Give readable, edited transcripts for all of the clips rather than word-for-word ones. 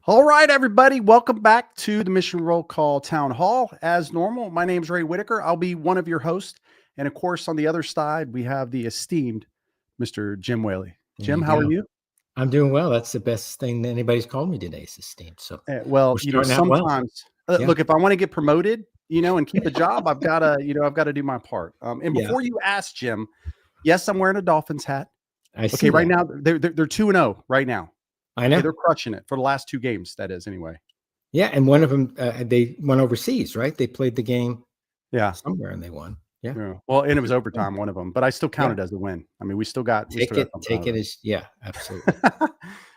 All right, everybody, welcome back to the Mission Roll Call Town Hall. As normal, my name is Whitaker. I'll be one of your hosts. And of course, on the other side, we have the esteemed Mr. Jim Whaley. There Jim, you how are go. you? I'm doing well. That's the best thing that anybody's called me today is esteemed. So Well, we're starting out well. sometimes, Yeah. look, if I want to get promoted, and keep a job, I've got to do my part. And Yeah. before you ask, Jim, yes, I'm wearing a Dolphins hat. I see Okay, right that. now, they're 2-0 right now. I know. Okay, they're crushing it for the last 2 games, that is, anyway. Yeah. And one of them, they went overseas, right? They played the game somewhere and they won. Yeah. Well, and it was overtime, one of them, but I still count it as a win. I mean, we still got Take it as, yeah, absolutely.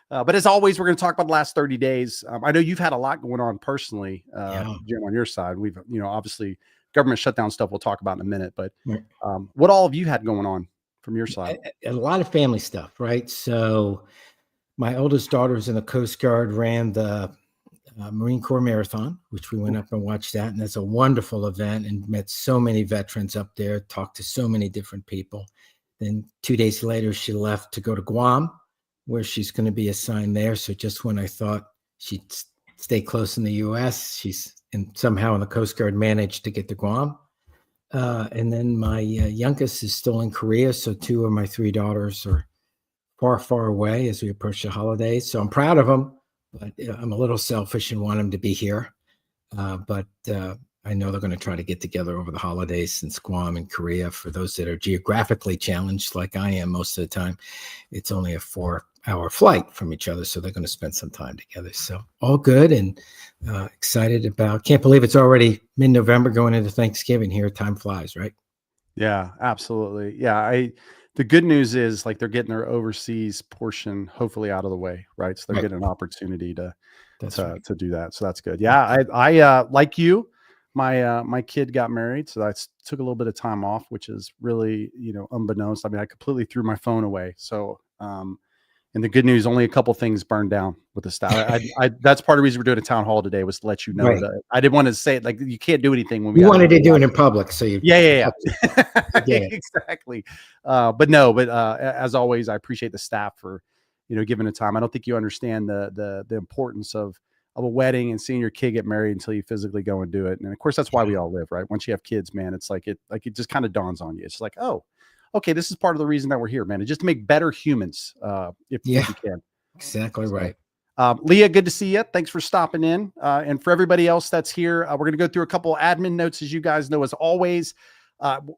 But as always, we're going to talk about the last 30 days. I know you've had a lot going on personally, Jim, on your side. We've, obviously government shutdown stuff we'll talk about in a minute, but what all have you had going on from your side? A lot of family stuff, right? So my oldest daughter's in the Coast Guard, ran the Marine Corps Marathon, which we went up and watched that. And that's a wonderful event and met so many veterans up there, talked to so many different people. Then 2 days later, she left to go to Guam, where she's going to be assigned there. So just when I thought she'd stay close in the U.S., she's somehow in the Coast Guard managed to get to Guam. And then my youngest is still in Korea. So 2 of my 3 daughters are far, far away as we approach the holidays. So I'm proud of them, but I'm a little selfish and want them to be here. But I know they're going to try to get together over the holidays since Guam and Korea, for those that are geographically challenged like I am most of the time, it's only a 4-hour flight from each other. So they're going to spend some time together. So all good and excited about, can't believe it's already mid-November going into Thanksgiving here. Time flies, right? Yeah, absolutely. Yeah. The good news is like they're getting their overseas portion hopefully out of the way, right? So they're getting an opportunity to do that. So that's good. Yeah, I like you, my kid got married, so I took a little bit of time off, which is really unbeknownst. I mean, I completely threw my phone away. So and the good news, only a couple things burned down with the stuff. That's part of the reason we're doing a town hall today, was to let you know that I didn't want to say it, like you can't do anything when we wanted to do it in public. So yeah. Exactly. But as always, I appreciate the staff for, giving the time. I don't think you understand the importance of a wedding and seeing your kid get married until you physically go and do it. And of course, that's why we all live, right? Once you have kids, man, it's like it just kind of dawns on you. It's like, oh, okay, this is part of the reason that we're here, man. It's just to make better humans, if you can. Exactly right. Leah, good to see you. Thanks for stopping in. And for everybody else that's here, we're going to go through a couple admin notes, as you guys know, as always.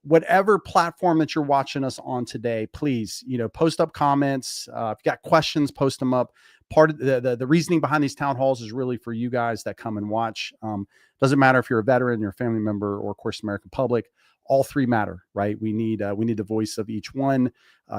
Whatever platform that you're watching us on today, please, post up comments. If you got questions, post them up. Part of the reasoning behind these town halls is really for you guys that come and watch. Doesn't matter if you're a veteran, you're a family member, or of course, American public. All 3 matter, right? We need the voice of each one.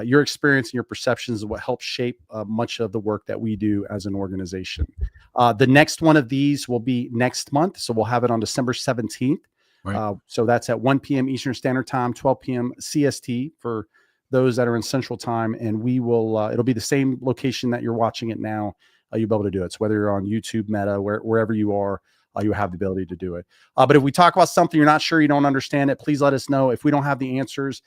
Your experience and your perceptions is what helps shape much of the work that we do as an organization. The next one of these will be next month. So we'll have it on December 17th. Right. So that's at 1 p.m. Eastern Standard Time, 12 p.m. CST for those that are in Central Time. And we will, it'll be the same location that you're watching it now. You'll be able to do it. So whether you're on YouTube, Meta, wherever you are, you have the ability to do it. But if we talk about something you're not sure, you don't understand it, please let us know. If we don't have the answers,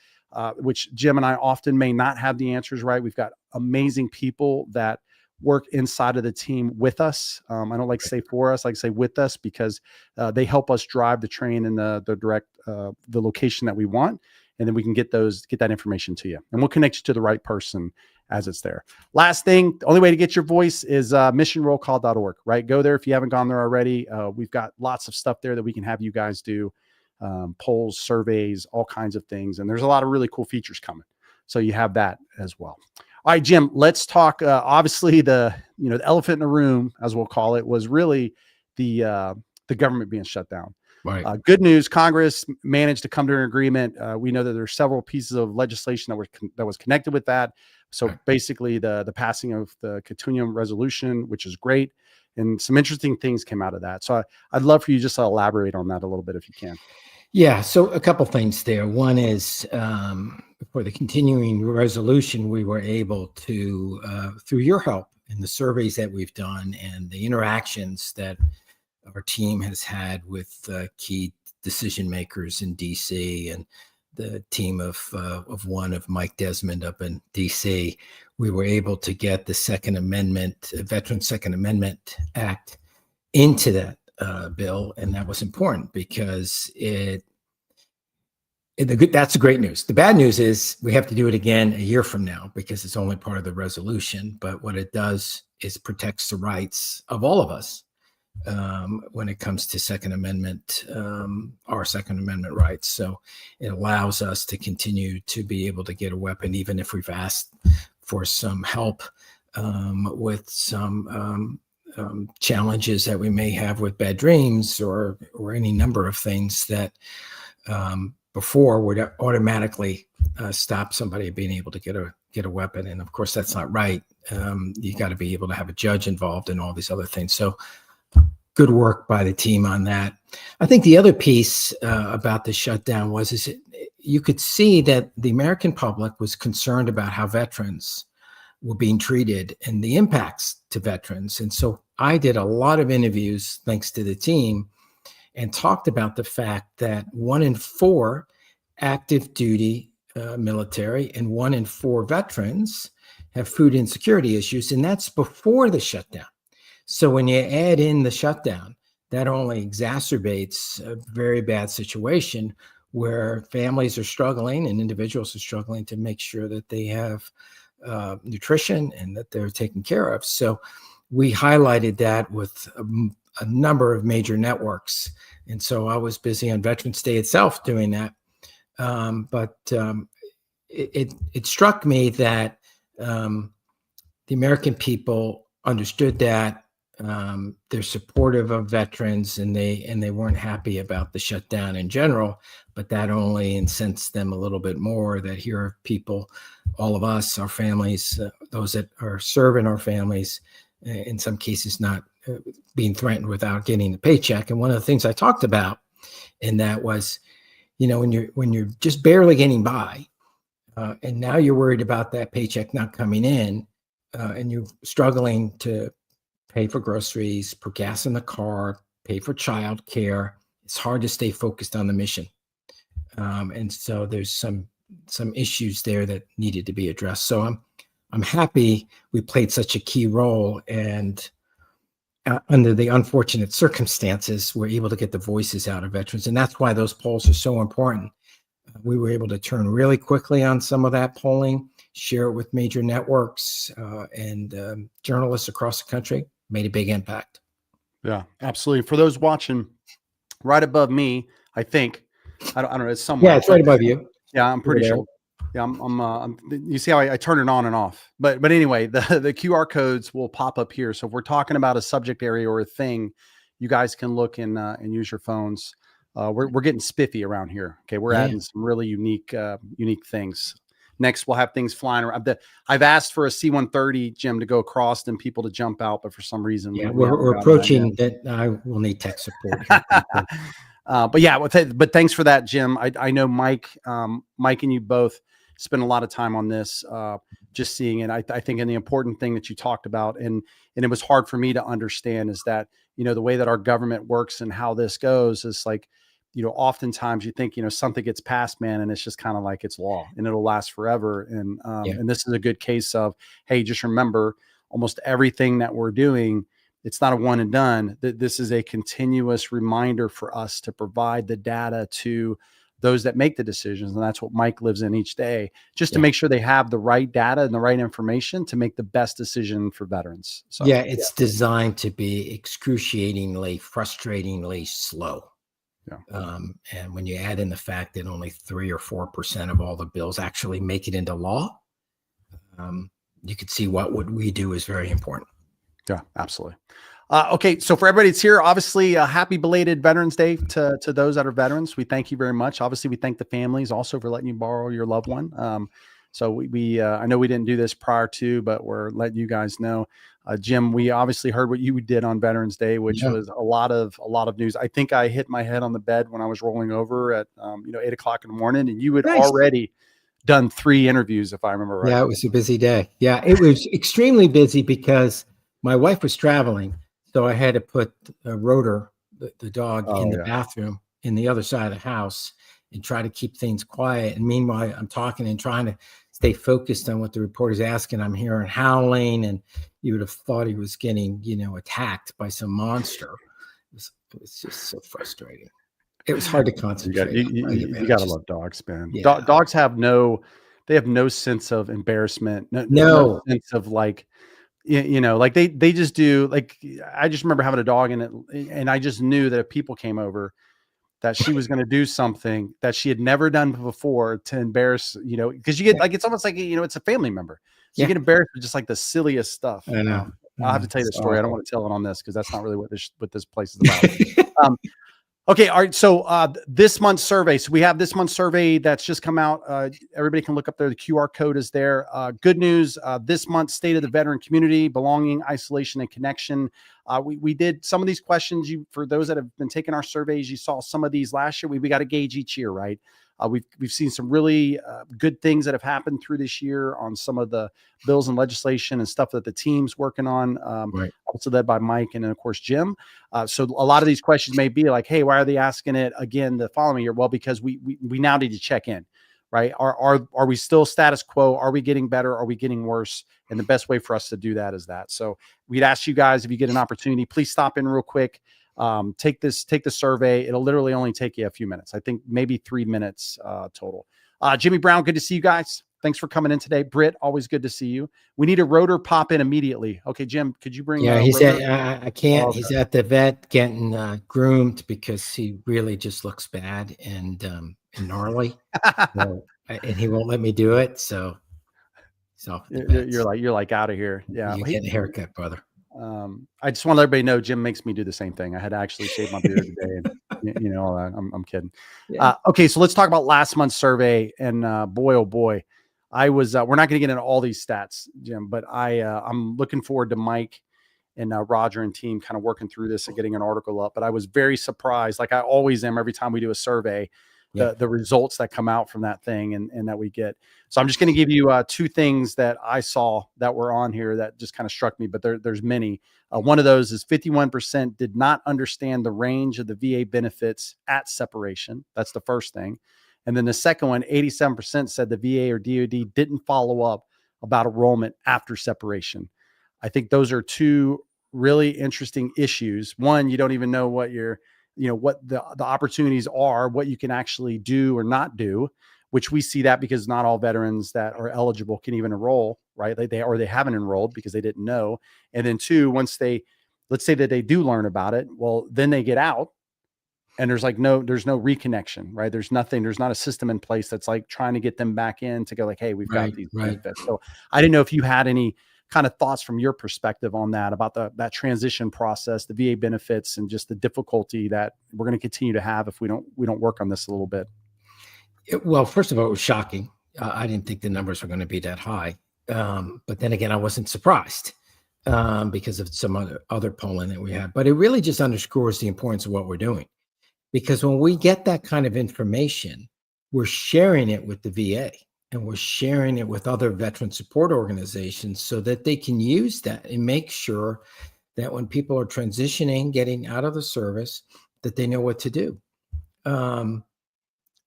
which Jim and I often may not have the answers, right? We've got amazing people that work inside of the team with us. I don't like to say for us, I like to say with us, because they help us drive the train in the direct, the location that we want. And then we can get that information to you, and we'll connect you to the right person as it's there. Last thing, the only way to get your voice is missionrollcall.org, right? Go there if you haven't gone there already. We've got lots of stuff there that we can have you guys do, polls, surveys, all kinds of things. And there's a lot of really cool features coming. So you have that as well. All right, Jim, let's talk. Obviously, the elephant in the room, as we'll call it, was really the government being shut down. Right. Good news, Congress managed to come to an agreement. We know that there are several pieces of legislation that was connected with that. So basically, the passing of the Continuum resolution, which is great, and some interesting things came out of that. So I'd love for you just to elaborate on that a little bit if you can. Yeah. So a couple things there. One is for the continuing resolution, we were able to, through your help and the surveys that we've done and the interactions that our team has had with key decision makers in DC and the team of one of Mike Desmond up in DC, we were able to get the Second Amendment, Veteran Second Amendment Act into that bill, and that was important because that's the great news. The bad news is we have to do it again a year from now because it's only part of the resolution. But what it does is protects the rights of all of us when it comes to Second Amendment, our Second Amendment rights. So it allows us to continue to be able to get a weapon, even if we've asked for some help with some challenges that we may have with bad dreams or any number of things that before would automatically stop somebody being able to get a weapon. And of course, that's not right. You got to be able to have a judge involved in all these other things. So good work by the team on that. I think the other piece about the shutdown was you could see that the American public was concerned about how veterans were being treated and the impacts to veterans. And so I did a lot of interviews, thanks to the team, and talked about the fact that 1 in 4 active duty military and 1 in 4 veterans have food insecurity issues, and that's before the shutdown. So when you add in the shutdown, that only exacerbates a very bad situation where families are struggling and individuals are struggling to make sure that they have nutrition and that they're taken care of. So we highlighted that with a number of major networks. And so I was busy on Veterans Day itself doing that. But it struck me that the American people understood that. They're supportive of veterans, and they weren't happy about the shutdown in general, but that only incensed them a little bit more that here are people, all of us, our families, those that are serving our families, in some cases not being threatened without getting the paycheck. And one of the things I talked about in that was, when you're just barely getting by, and now you're worried about that paycheck not coming in, and you're struggling to pay for groceries, put gas in the car, pay for child care, it's hard to stay focused on the mission. And so there's some issues there that needed to be addressed. So I'm happy we played such a key role, and under the unfortunate circumstances, we're able to get the voices out of veterans. And that's why those polls are so important. We were able to turn really quickly on some of that polling, share it with major networks and journalists across the country. Made a big impact. Yeah, absolutely. For those watching, right above me, I think, I don't know, it's somewhere. Yeah, it's right above you. Yeah, I'm pretty sure. Yeah, I'm you see how I turn it on and off. But anyway, the QR codes will pop up here. So if we're talking about a subject area or a thing, you guys can look and use your phones. We're getting spiffy around here. Okay, we're adding some really unique things. Next, we'll have things flying around. I've asked for a C-130, Jim, to go across and people to jump out, but for some reason, we're approaching that. I will need tech support. But thanks for that, Jim. I know Mike and you both spend a lot of time on this, just seeing it. I think, and the important thing that you talked about, and it was hard for me to understand, is that, the way that our government works and how this goes is like, oftentimes you think, something gets passed, man, and it's just kind of like it's law and it'll last forever. And this is a good case of, hey, just remember, almost everything that we're doing, it's not a one and done. This is a continuous reminder for us to provide the data to those that make the decisions. And that's what Mike lives in each day, just to make sure they have the right data and the right information to make the best decision for veterans. So it's designed to be excruciatingly, frustratingly slow. And when you add in the fact that only 3 or 4% of all the bills actually make it into law, you could see what we do is very important. Yeah, absolutely. Okay, so for everybody that's here, obviously, happy belated Veterans Day to those that are veterans. We thank you very much. Obviously, we thank the families also for letting you borrow your loved one. So we I know we didn't do this prior to, but we're letting you guys know. Jim, we obviously heard what you did on Veterans Day, which was a lot of news. I think I hit my head on the bed when I was rolling over at 8 o'clock in the morning, and you had already done 3 interviews, if I remember right. Yeah, it was a busy day. Yeah, it was extremely busy because my wife was traveling, so I had to put Rotor, the dog, in the bathroom in the other side of the house. and try to keep things quiet. And meanwhile, I'm talking and trying to stay focused on what the reporter's asking. I'm hearing howling, and you would have thought he was getting, attacked by some monster. It was just so frustrating. It was hard to concentrate. You got to love dogs, man. Yeah. Dogs have no sense of embarrassment. No sense of like, like they just do. Like, I just remember having a dog and I just knew that if people came over, that she was going to do something that she had never done before to embarrass, because you get like, it's almost like, it's a family member. So you get embarrassed with just like the silliest stuff. I know. I'll have to tell you the story. I don't want to tell it on this because that's not really what this place is about. Okay. All right. So this month's survey. So we have this month's survey that's just come out. Everybody can look up there. The QR code is there. Good news. This month's State of the Veteran Community, Belonging, Isolation, and Connection. We did some of these questions. For those that have been taking our surveys, you saw some of these last year. We got to gauge each year, right? We've seen some really good things that have happened through this year on some of the bills and legislation and stuff that the team's working on. Right. Also led by Mike and then of course Jim. So a lot of these questions may be like, hey, why are they asking it again the following year? Well, because we now need to check in, right? Are we still status quo? Are we getting better? Are we getting worse? And the best way for us to do that is that. So we'd ask you guys, if you get an opportunity, please stop in real quick. Take the survey. It'll literally only take you a few minutes. I think maybe 3 minutes total. Jimmy Brown, good to see you guys. Thanks for coming in today. Britt, always good to see you. We need a rotor pop in immediately. Okay, Jim, could you bring? Yeah, he's at. I can't. Okay. He's at the vet getting groomed because he really just looks bad and gnarly, so, and he won't let me do it. So he's off. You're like out of here. Yeah, you get a haircut, brother. I just want to let everybody know Jim makes me do the same thing. I had to actually shave my beard today. And, I'm kidding. Yeah. Okay, so let's talk about last month's survey. And boy, oh boy, I was. We're not going to get into all these stats, Jim, but I'm looking forward to Mike and Roger and team kind of working through this and getting an article up. But I was very surprised, like I always am every time we do a survey. The results that come out from that thing and that we get. So I'm just going to give you two things that I saw that were on here that just kind of struck me, but there's many. One of those is 51% did not understand the range of the VA benefits at separation. That's the first thing. And then the second one, 87% said the VA or DoD didn't follow up about enrollment after separation. I think those are two really interesting issues. One, you don't even know what what the opportunities are, what you can actually do or not do, which we see that because not all veterans that are eligible can even enroll, right? They haven't enrolled because they didn't know. And then two, once let's say that they do learn about it, well, then they get out and there's no reconnection, right? There's not a system in place that's like trying to get them back in to go like, hey, we've got these benefits. So I didn't know if you had any kind of thoughts from your perspective on that, about that transition process, the VA benefits, and just the difficulty that we're going to continue to have if we don't work on this a little bit. Well, first of all, it was shocking. I didn't think the numbers were going to be that high. But then again, I wasn't surprised because of some other polling that we had. But it really just underscores the importance of what we're doing. Because when we get that kind of information, we're sharing it with the VA. And we're sharing it with other veteran support organizations so that they can use that and make sure that when people are transitioning, getting out of the service, that they know what to do.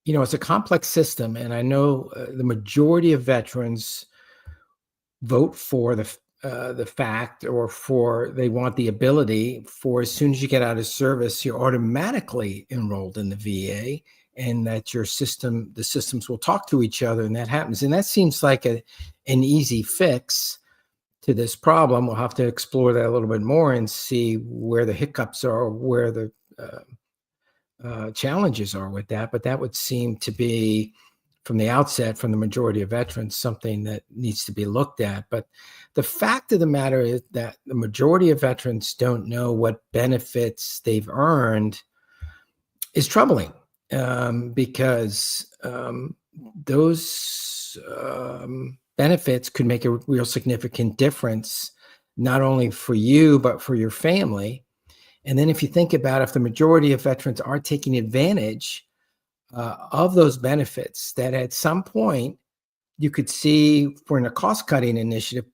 It's a complex system, and I know the majority of veterans vote for the fact, or they want the ability for, as soon as you get out of service, you're automatically enrolled in the VA. And that the systems will talk to each other, and that happens. And that seems like an easy fix to this problem. We'll have to explore that a little bit more and see where the hiccups are, where the challenges are with that. But that would seem to be, from the outset, from the majority of veterans, something that needs to be looked at. But the fact of the matter is that the majority of veterans don't know what benefits they've earned is troubling. Because those benefits could make a real significant difference, not only for you, but for your family. And then if you think about if the majority of veterans are taking advantage of those benefits, that at some point you could see, for in a cost-cutting initiative,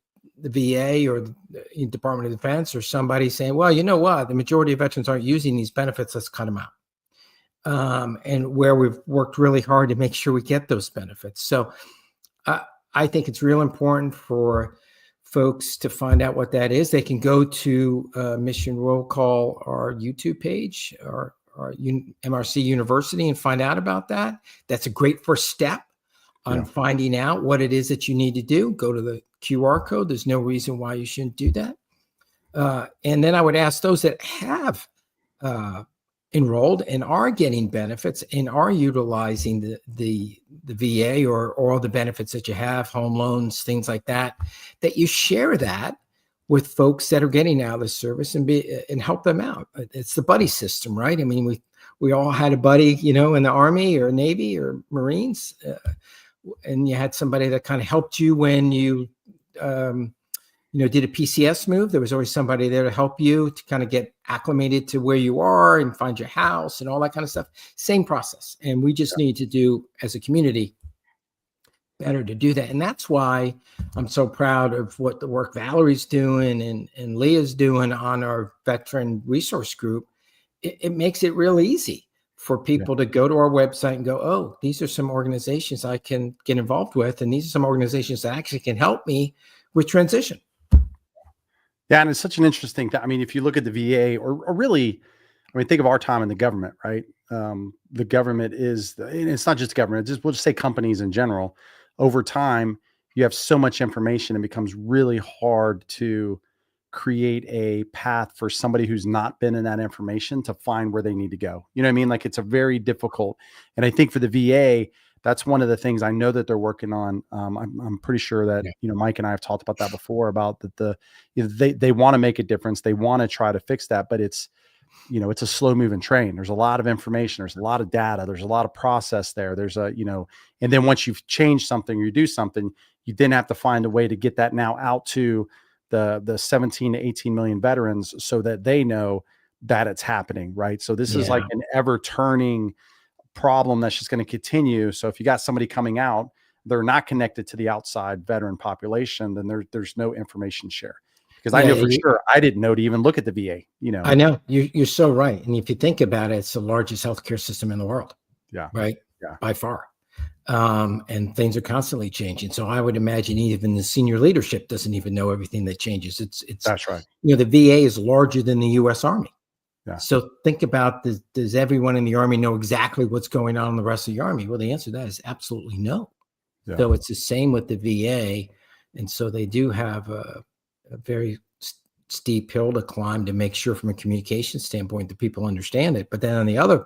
the VA or the Department of Defense or somebody saying, well, you know what, the majority of veterans aren't using these benefits, let's cut them out. and where we've worked really hard to make sure we get those benefits. So I think it's real important for folks to find out what that is. They can go to Mission Roll Call, our YouTube page, or MRC University, and find out about that. That's a great first step on finding out what it is that you need to do. Go to the QR code. There's no reason why you shouldn't do that. And then I would ask those that have enrolled and are getting benefits and are utilizing the VA or all the benefits that you have, home loans, things like that, that you share that with folks that are getting out of the service and help them out. It's the buddy system, right? I mean, we all had a buddy, you know, in the Army or Navy or Marines, and you had somebody that kind of helped you when you did a PCS move. There was always somebody there to help you to kind of get acclimated to where you are and find your house and all that kind of stuff. Same process. And we just need to do, as a community, better to do that. And that's why I'm so proud of what the work Valerie's doing and Leah's doing on our veteran resource group. It makes it real easy for people to go to our website and go, oh, these are some organizations I can get involved with. And these are some organizations that actually can help me with transition. Yeah. And it's such an interesting thing. I mean, if you look at the VA or really, I mean, think of our time in the government, right? The government is, and it's not just government, we'll just say companies in general. Over time, you have so much information, it becomes really hard to create a path for somebody who's not been in that information to find where they need to go. You know what I mean? Like, it's a very difficult. And I think for the VA, that's one of the things I know that they're working on. I'm pretty sure that, Mike and I have talked about that before, about that they want to make a difference. They want to try to fix that, but it's a slow moving train. There's a lot of information. There's a lot of data. There's a lot of process there. There's and then once you've changed something, or you do something, you then have to find a way to get that now out to the 17 to 18 million veterans so that they know that it's happening. Right. So this is like an ever turning problem that's just going to continue. So if you got somebody coming out, they're not connected to the outside veteran population, then there's no information share. Because I know for sure I didn't know to even look at the VA. I know you're so right. And if you think about it, it's the largest healthcare system in the world. Yeah. Right. Yeah. By far. And things are constantly changing. So I would imagine even the senior leadership doesn't even know everything that changes. It's that's right. The VA is larger than the U.S. Army. Yeah. So think about, does everyone in the Army know exactly what's going on in the rest of the Army? Well, the answer to that is absolutely no. Yeah. So it's the same with the VA. And so they do have a very steep hill to climb to make sure from a communication standpoint that people understand it. But then on the other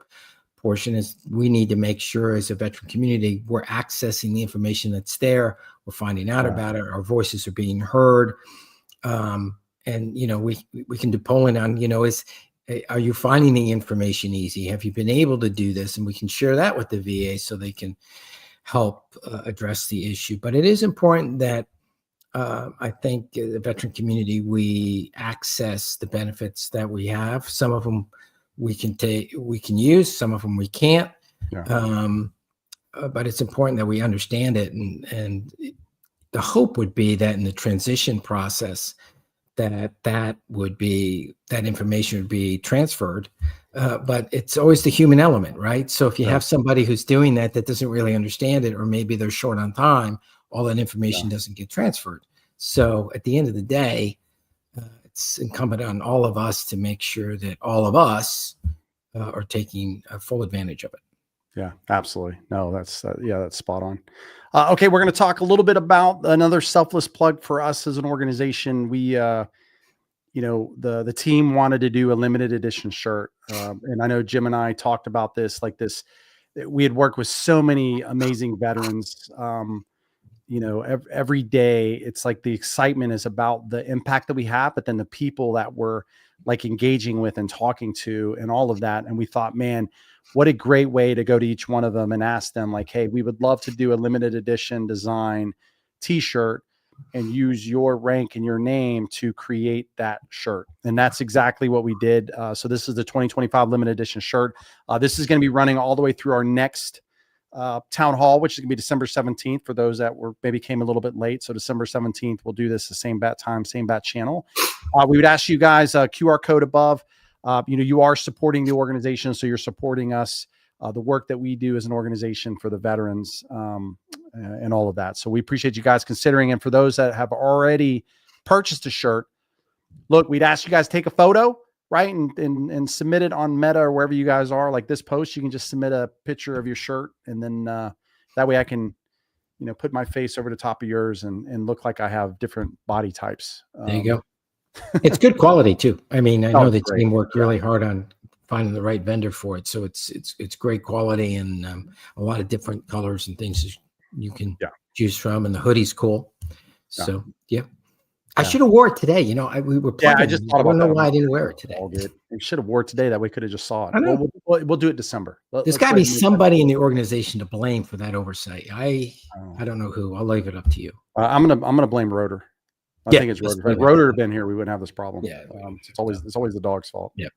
portion is we need to make sure as a veteran community, we're accessing the information that's there. We're finding out about it. Our voices are being heard. And, we can do polling on, are you finding the information easy? Have you been able to do this? And we can share that with the VA so they can help address the issue. But it is important that I think the veteran community, we access the benefits that we have. Some of them we can use, some of them we can't. Yeah. But it's important that we understand it. And the hope would be that in the transition process, that information would be transferred. But it's always the human element, right? So if you have somebody who's doing that doesn't really understand it, or maybe they're short on time, all that information doesn't get transferred. So at the end of the day, it's incumbent on all of us to make sure that all of us are taking full advantage of it. Yeah, absolutely. No, that's spot on. Okay, we're going to talk a little bit about another selfless plug for us as an organization. We, the team wanted to do a limited edition shirt, and I know Jim and I talked about this. We had worked with so many amazing veterans. Every day it's like the excitement is about the impact that we have, but then the people that we're like engaging with and talking to and all of that. And we thought, man, what a great way to go to each one of them and ask them like, hey, we would love to do a limited edition design t-shirt and use your rank and your name to create that shirt. And that's exactly what we did. So this is the 2025 limited edition shirt. This is going to be running all the way through our next town hall, which is going to be December 17th for those that maybe came a little bit late. So December 17th, we'll do this the same bat time, same bat channel. We would ask you guys QR code above. You are supporting the organization, so you're supporting us. the work that we do as an organization for the veterans, and all of that. So we appreciate you guys considering. And for those that have already purchased a shirt, look, we'd ask you guys to take a photo, right? And submit it on Meta or wherever you guys are. Like this post, you can just submit a picture of your shirt. And then that way I can, put my face over the top of yours and look like I have different body types. There you go. It's good quality too. I mean, I know the great. team worked really hard on finding the right vendor for it. So it's great quality and a lot of different colors and things you can choose from. And the hoodie's cool. So I should have wore it today. We were planning. I just thought about I don't know that. why I didn't wear it today. All good. We should have wore it today. That we could have just saw it. I know. We'll do it December. There's got to be somebody in the organization to blame for that oversight. I don't know who. I'll leave it up to you. I'm gonna blame Rotor. I think it's Rotor. If Rotor had been here, we wouldn't have this problem. Yeah. It's always the dog's fault. Yeah.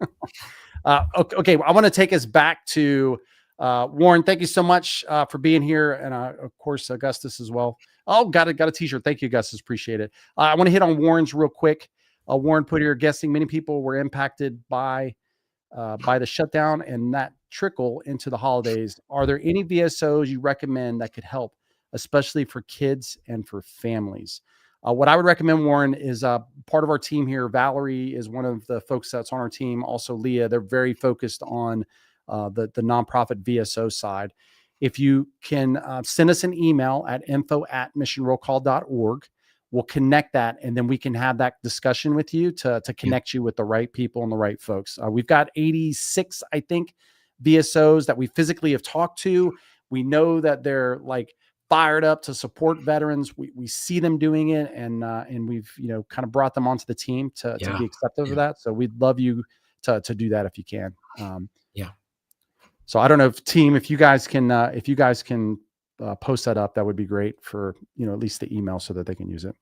Okay. I want to take us back to Warren. Thank you so much for being here, and of course Augustus as well. Oh, got a t-shirt. Thank you, Augustus. Appreciate it. I want to hit on Warren's real quick. Warren put here, guessing many people were impacted by the shutdown and that trickle into the holidays. Are there any VSOs you recommend that could help, especially for kids and for families? What I would recommend, Warren, is part of our team here. Valerie is one of the folks that's on our team. Also, Leah. They're very focused on the nonprofit VSO side. If you can send us an email at info@missionrollcall.org, we'll connect that, and then we can have that discussion with you to connect you with the right people and the right folks. We've got 86, I think, VSOs that we physically have talked to. We know that they're like fired up to support veterans. We see them doing it, and we've kind of brought them onto the team to be acceptive of that. So we'd love you to do that if you can. So I don't know if you guys can post that up, that would be great for at least the email so that they can use it.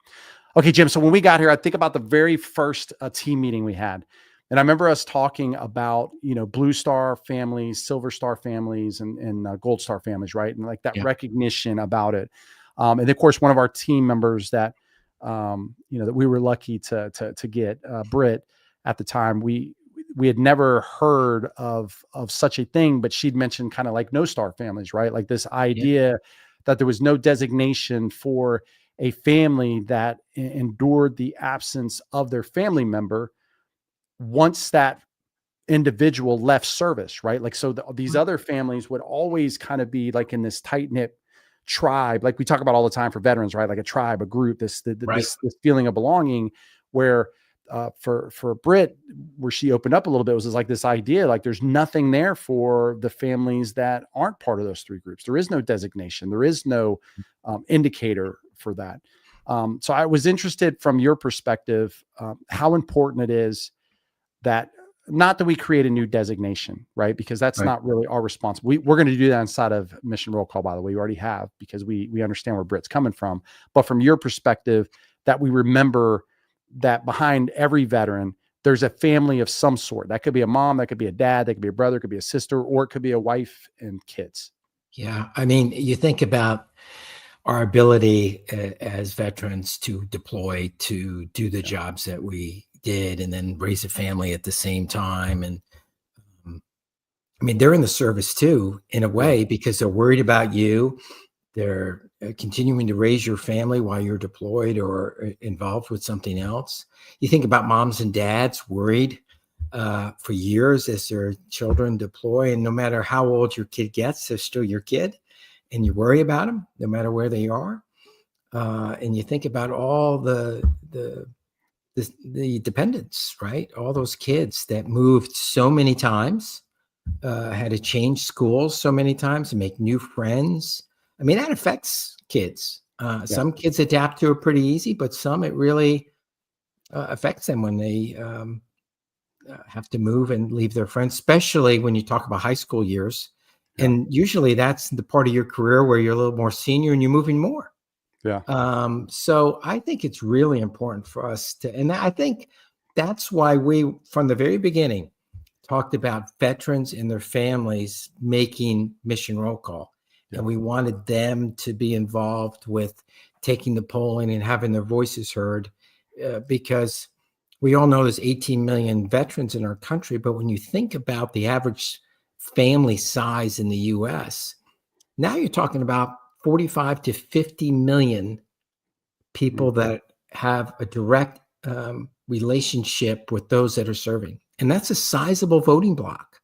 Okay, Jim. So when we got here, I think about the very first team meeting we had, and I remember us talking about Blue Star families, Silver Star families, and Gold Star families, right? And like that recognition about it. And of course, one of our team members that that we were lucky to get, Britt, at the time, we had never heard of such a thing, but she'd mentioned kind of like no star families, right? Like this idea that there was no designation for a family that endured the absence of their family member once that individual left service, right? Like, so these other families would always kind of be like in this tight knit tribe, like we talk about all the time for veterans, right? Like a tribe, a group, this feeling of belonging, where for Britt, where she opened up a little bit, was like this idea, like there's nothing there for the families that aren't part of those three groups. There is no designation. There is no indicator for that. So I was interested from your perspective, how important it is that, not that we create a new designation, right? Because that's not really our responsibility. We're going to do that inside of Mission Roll Call, by the way. We already have, because we understand where Britt's coming from. But from your perspective, that we remember that behind every veteran, there's a family of some sort. That could be a mom, that could be a dad, that could be a brother, it could be a sister, or it could be a wife and kids. Yeah. I mean, you think about our ability as veterans to deploy, to do the jobs that we did, and then raise a family at the same time. And I mean, they're in the service too, in a way, because they're worried about you. They're continuing to raise your family while you're deployed or involved with something else. You think about moms and dads worried for years as their children deploy, and no matter how old your kid gets, they're still your kid, and you worry about them no matter where they are. And you think about all the dependents, right? All those kids that moved so many times, had to change schools so many times and make new friends. I mean, that affects kids. Some kids adapt to it pretty easy, but some, it really affects them when they have to move and leave their friends, especially when you talk about high school years. Yeah. And usually that's the part of your career where you're a little more senior and you're moving more. Yeah. So I think it's really important for us to, and I think that's why we, from the very beginning, talked about veterans and their families making Mission Roll Call. And we wanted them to be involved with taking the polling and having their voices heard, because we all know there's 18 million veterans in our country. But when you think about the average family size in the US, now you're talking about 45 to 50 million people that have a direct relationship with those that are serving. And that's a sizable voting block.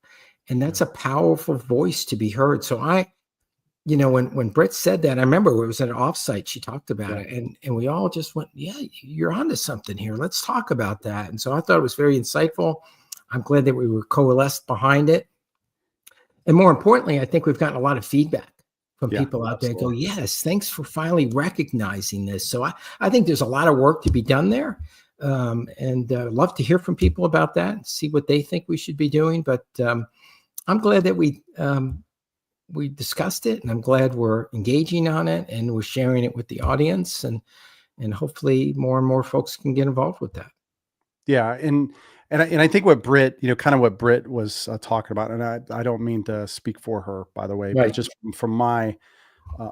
And that's a powerful voice to be heard. So when Britt said that, I remember it was at an offsite, she talked about it, and we all just went, yeah, you're onto something here. Let's talk about that. And so I thought it was very insightful. I'm glad that we were coalesced behind it. And more importantly, I think we've gotten a lot of feedback from people out there go, yes, thanks for finally recognizing this. So I think there's a lot of work to be done there. And love to hear from people about that and see what they think we should be doing. But I'm glad that we discussed it, and I'm glad we're engaging on it and we're sharing it with the audience, and hopefully more and more folks can get involved with that. Yeah. And I think what Britt, kind of what Britt was talking about, and I don't mean to speak for her, by the way, but just from my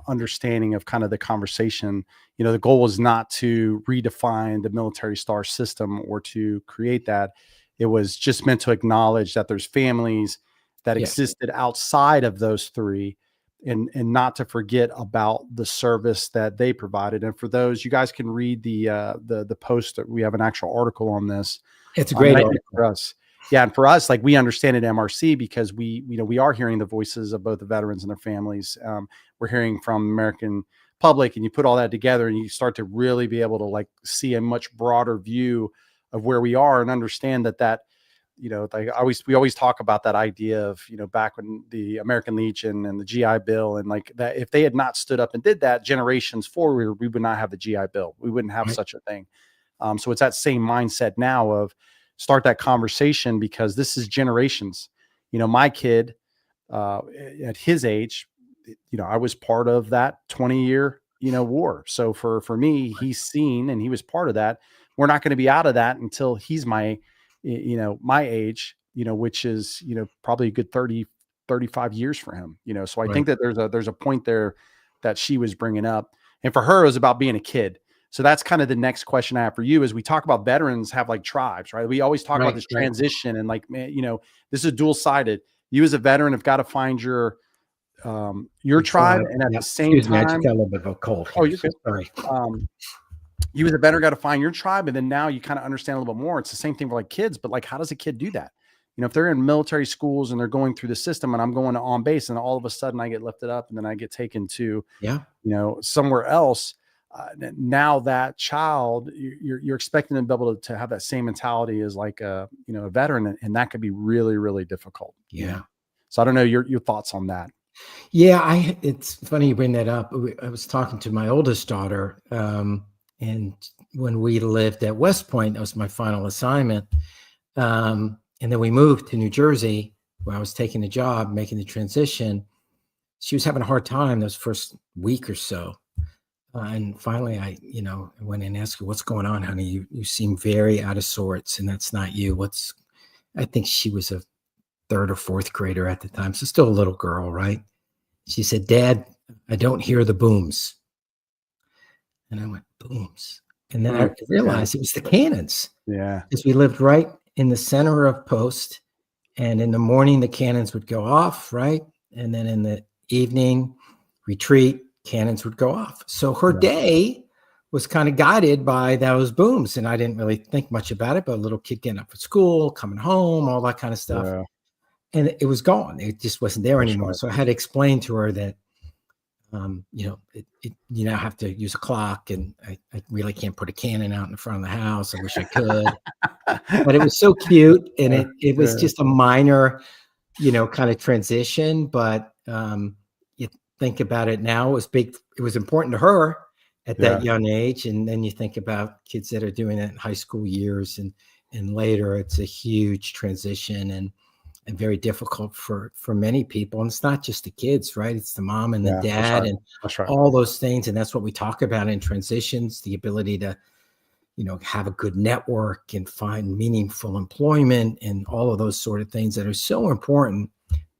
understanding of kind of the conversation, the goal was not to redefine the military star system or to create that. It was just meant to acknowledge that there's families that existed outside of those three, and not to forget about the service that they provided. And for those, you guys can read the post that we have an actual article on this. It's a great article for us. Yeah. And for us, like, we understand at MRC because we are hearing the voices of both the veterans and their families. We're hearing from the American public, and you put all that together and you start to really be able to like see a much broader view of where we are, and understand that we always talk about that idea of, back when the American Legion and the GI Bill, and like that, if they had not stood up and did that generations forward, we would not have the GI Bill. We wouldn't have such a thing. So it's that same mindset now of start that conversation, because this is generations. My kid, at his age, I was part of that 20-year, war. So for me, he's seen, and he was part of that. We're not going to be out of that until he's my age, which is, probably a good 30, 35 years for him, so I think that there's a point there that she was bringing up. And for her, it was about being a kid. So that's kind of the next question I have for you. Is we talk about veterans have like tribes, right? We always talk about this transition, and like, man, this is dual sided. You as a veteran have got to find your tribe. And at the same time, I just got a little bit of a cold. Oh, you're good. Sorry. You as a veteran got to find your tribe, and then now you kind of understand a little bit more. It's the same thing for like kids, but like, how does a kid do that? If they're in military schools and they're going through the system, and I'm going to on base, and all of a sudden I get lifted up, and then I get taken to, somewhere else. Now that child, you're expecting them to be able to have that same mentality as like a veteran, and that could be really, really difficult. Yeah. So I don't know your thoughts on that. Yeah, it's funny you bring that up. I was talking to my oldest daughter, and when we lived at West Point, that was my final assignment. And then we moved to New Jersey, where I was taking a job, making the transition. She was having a hard time those first week or so. And finally, I went in and asked her, "What's going on, honey? You seem very out of sorts, and that's not you." I think she was a third or fourth grader at the time, so still a little girl, right? She said, "Dad, I don't hear the booms." And I went, "Booms?" And then I realized it was the cannons. Yeah. Because we lived right in the center of post, and in the morning, the cannons would go off, right? And then in the evening, retreat, cannons would go off. So her day was kind of guided by those booms. And I didn't really think much about it, but a little kid getting up for school, coming home, all that kind of stuff. Yeah. And it was gone. It just wasn't there anymore. So I had to explain to her that, you now have to use a clock, and I really can't put a cannon out in front of the house. I wish I could, but it was so cute. And it was just a minor, kind of transition, but, you think about it now, it was big. It was important to her at that young age. And then you think about kids that are doing it in high school years and later. It's a huge transition and very difficult for many people. And it's not just the kids, right? It's the mom and the dad and all those things. And that's what we talk about in transitions, the ability to, have a good network and find meaningful employment and all of those sort of things that are so important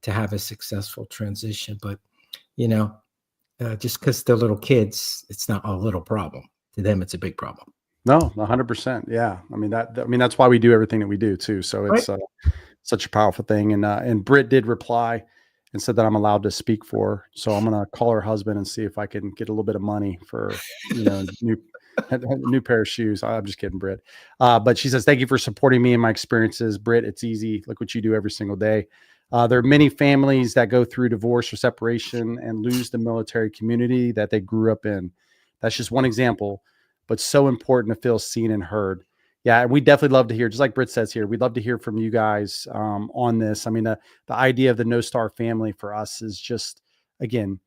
to have a successful transition. But, just because they're little kids, it's not a little problem. To them, it's a big problem. No, 100%. Yeah. I mean, that's why we do everything that we do too. So it's, such a powerful thing. And Britt did reply and said that I'm allowed to speak for her. So I'm going to call her husband and see if I can get a little bit of money for, new pair of shoes. I'm just kidding, Britt. But she says, thank you for supporting me and my experiences. Britt, it's easy. Look what you do every single day. There are many families that go through divorce or separation and lose the military community that they grew up in. That's just one example, but so important to feel seen and heard. Yeah, and we definitely love to hear, just like Britt says here, we'd love to hear from you guys on this. I mean, the idea of the No Star family for us is just, again,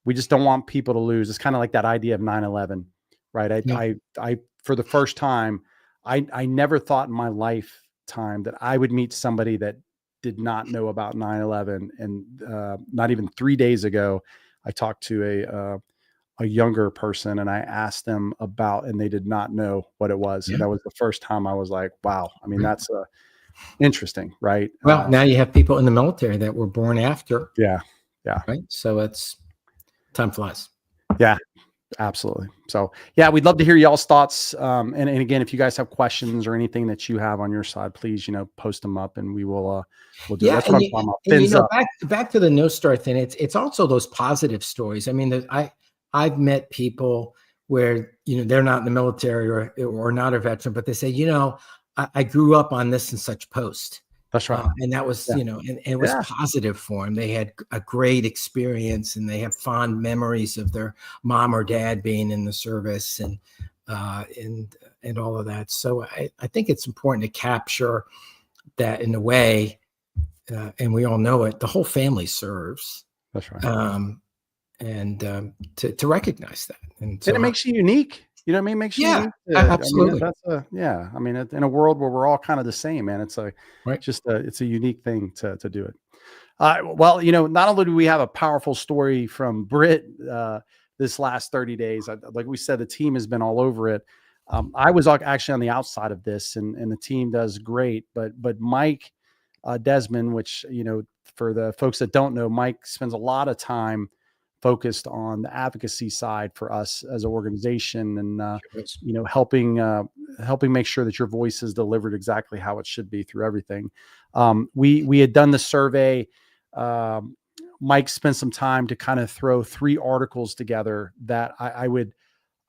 we just don't want people to lose. It's kind of like that idea of 9/11, right? I for the first time, I never thought in my lifetime that I would meet somebody that did not know about 9/11. And not even 3 days ago, I talked to a younger person and I asked them about, and they did not know what it was. And that was the first time I was like, wow. I mean, that's interesting, right? Well, now you have people in the military that were born after. Yeah. Right. So it's time flies. Yeah, absolutely. So yeah, we'd love to hear y'all's thoughts. And again, if you guys have questions or anything that you have on your side, please, post them up and we'll do it. That's what I'm talking about. Fins up. Back to the No Star thing. It's also those positive stories. I mean, I've met people where, they're not in the military or not a veteran, but they say, I grew up on this and such post. That's right. And that was, and it was positive for them. They had a great experience and they have fond memories of their mom or dad being in the service and all of that. So I think it's important to capture that in a way, and we all know it, the whole family serves. That's right. To recognize that. And so it makes you unique. You know what I mean? Makes you unique. Absolutely. I mean, in a world where we're all kind of the same, man, it's it's a unique thing to do it. Well, not only do we have a powerful story from Britt this last 30 days, like we said, the team has been all over it. I was actually on the outside of this and the team does great, but Mike Desmond, which, for the folks that don't know, Mike spends a lot of time focused on the advocacy side for us as an organization and, helping make sure that your voice is delivered exactly how it should be through everything. We had done the survey. Mike spent some time to kind of throw 3 articles together that I would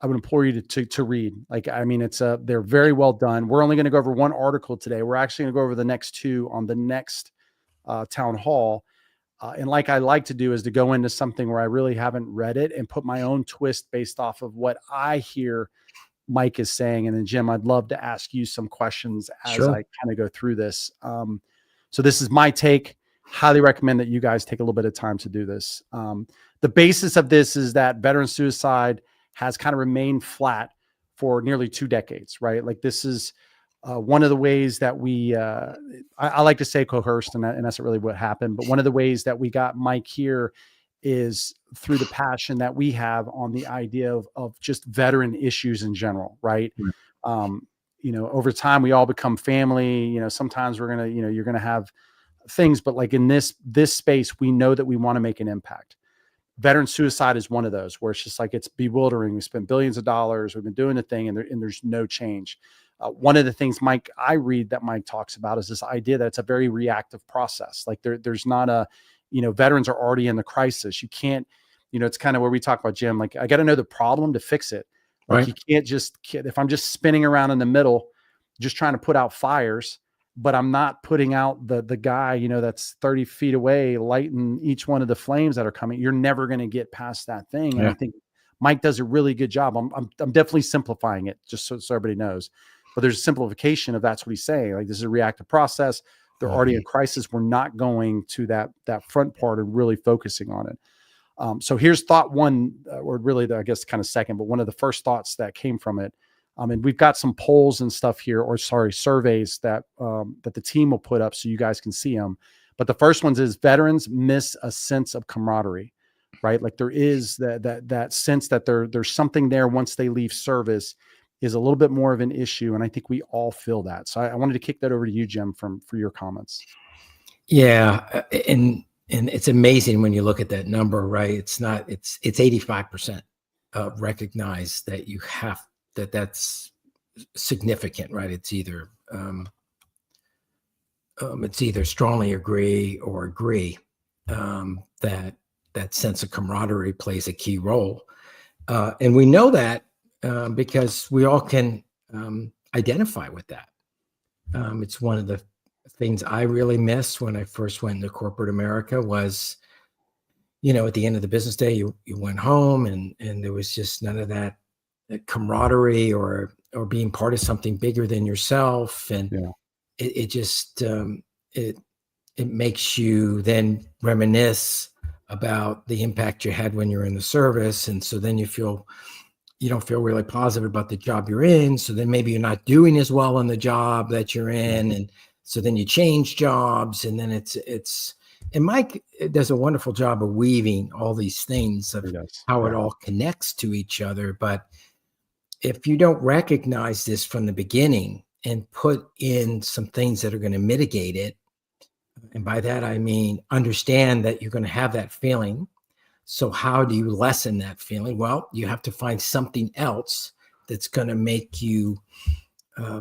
implore you to read. Like, I mean, they're very well done. We're only going to go over 1 article today. We're actually going to go over the next 2 on the next town hall. And like I like to do is to go into something where I really haven't read it and put my own twist based off of what I hear Mike is saying. And then Jim, I'd love to ask you some questions as I kind of go through this. So this is my take. Highly recommend that you guys take a little bit of time to do this. The basis of this is that veteran suicide has kind of remained flat for nearly 2 decades, right? Like this is one of the ways that we, I like to say coerced, and that's really what happened. But one of the ways that we got Mike here is through the passion that we have on the idea of just veteran issues in general, right? Over time, we all become family. Sometimes we're going to, you're going to have things, but like in this space, we know that we want to make an impact. Veteran suicide is one of those where it's just like, it's bewildering. We spent billions of dollars. We've been doing the thing and there's no change. One of the things Mike talks about is this idea that it's a very reactive process. Like there's not a, veterans are already in the crisis. You can't, it's kind of where we talk about, Jim, like I got to know the problem to fix it. Like you can't if I'm just spinning around in the middle, just trying to put out fires, but I'm not putting out the guy, that's 30 feet away, lighting each one of the flames that are coming. You're never going to get past that thing. And I think Mike does a really good job. I'm definitely simplifying it just so everybody knows. But there's a simplification of that's what he's saying. Like this is a reactive process. They're already in crisis. We're not going to that front part and really focusing on it. So here's thought 1, or really I guess kind of second, but one of the first thoughts that came from it. And we've got some polls and stuff here, surveys that the team will put up so you guys can see them. But the first one is veterans miss a sense of camaraderie, right? Like there is that sense that there's something there once they leave service is a little bit more of an issue. And I think we all feel that. So I wanted to kick that over to you, Jim, for your comments. Yeah. And it's amazing when you look at that number, right? It's 85% recognize that you have, that's significant, right? It's either it's either strongly agree or agree, that sense of camaraderie plays a key role. And we know that because we all can identify with that. It's one of the things I really missed when I first went into corporate America was, at the end of the business day, you went home and there was just none of that camaraderie or being part of something bigger than yourself. And Yeah. it just, it makes you then reminisce about the impact you had when you're in the service. And so then you don't feel really positive about the job you're in. So then maybe you're not doing as well in the job that you're in. And so then you change jobs, and then and Mike does a wonderful job of weaving all these things of how it all connects to each other. But if you don't recognize this from the beginning and put in some things that are going to mitigate it, and by that, I mean, understand that you're going to have that feeling. So how do you lessen that feeling? Well, you have to find something else that's going to make you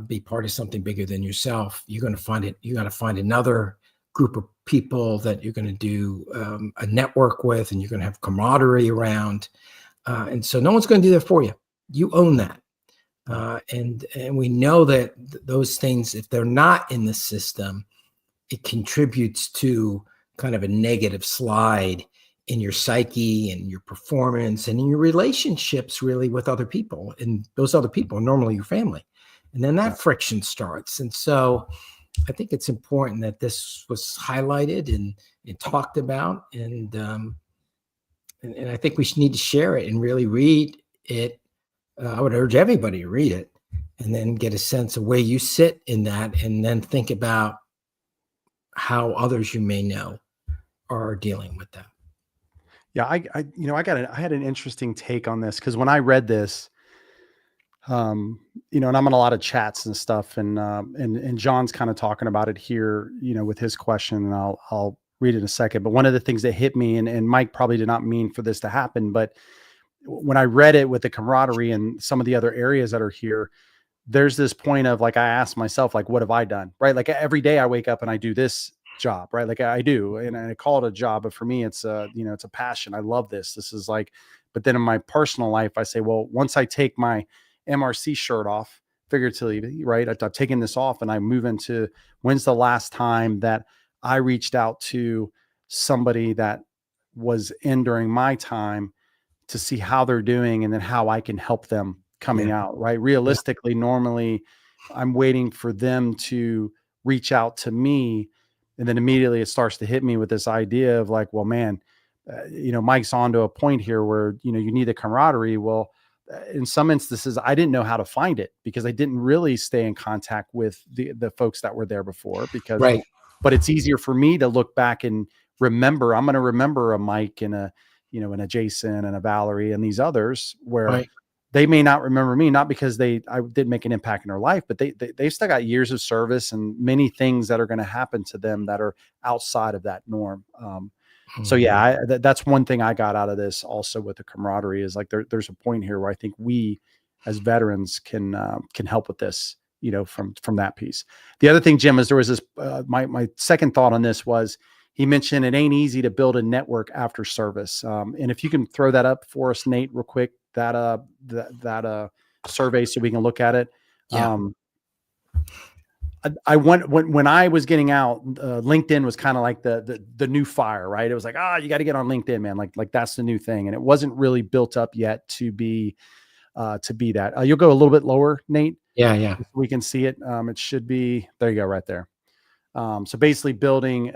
be part of something bigger than yourself. You're going to find it. You got to find another group of people that you're going to do a network with, and you're going to have camaraderie around. And so no one's going to do that for you. You own that. And we know that those things, if they're not in the system, it contributes to kind of a negative slide in your psyche and your performance and in your relationships really with other people. And those other people are normally your family. And then that friction starts. And so I think it's important that this was highlighted and talked about. And I think we need to share it and really read it. I would urge everybody to read it and then get a sense of where you sit in that, and then think about how others you may know are dealing with that. Yeah, I had an interesting take on this, because when I read this, and I'm in a lot of chats and stuff, and John's kind of talking about it here, with his question, and I'll read it in a second. But one of the things that hit me, and Mike probably did not mean for this to happen, but when I read it with the camaraderie and some of the other areas that are here, there's this point of, like, I asked myself, like, what have I done? Right. Like, every day I wake up and I do this job, right? Like I do. And I call it a job, but for me, it's it's a passion. I love this. This is like, but then in my personal life, I say, well, once I take my MRC shirt off, figuratively, right? I've taken this off and I move into, when's the last time that I reached out to somebody that was in during my time to see how they're doing, and then how I can help them coming out, right? Realistically, normally I'm waiting for them to reach out to me. And then immediately it starts to hit me with this idea of, like, well, man, Mike's on to a point here where, you need the camaraderie. Well, in some instances, I didn't know how to find it, because I didn't really stay in contact with the folks that were there before, because, but it's easier for me to look back and remember. I'm going to remember a Mike and and a Jason and a Valerie and these others, where they may not remember me, not because I did make an impact in their life, but they've still got years of service and many things that are going to happen to them that are outside of that norm. So yeah, that's one thing I got out of this also with the camaraderie, is like, there's a point here where I think we as veterans can help with this, from that piece. The other thing, Jim, is there was this, my second thought on this was, he mentioned it ain't easy to build a network after service. And if you can throw that up for us, Nate, real quick, that survey, so we can look at it. I went when I was getting out, LinkedIn was kind of like the new fire, right? It was like, you got to get on LinkedIn, man. Like that's the new thing. And it wasn't really built up yet to be that. You'll go a little bit lower, Nate. Yeah. So we can see it. It should be, there you go, right there. So basically building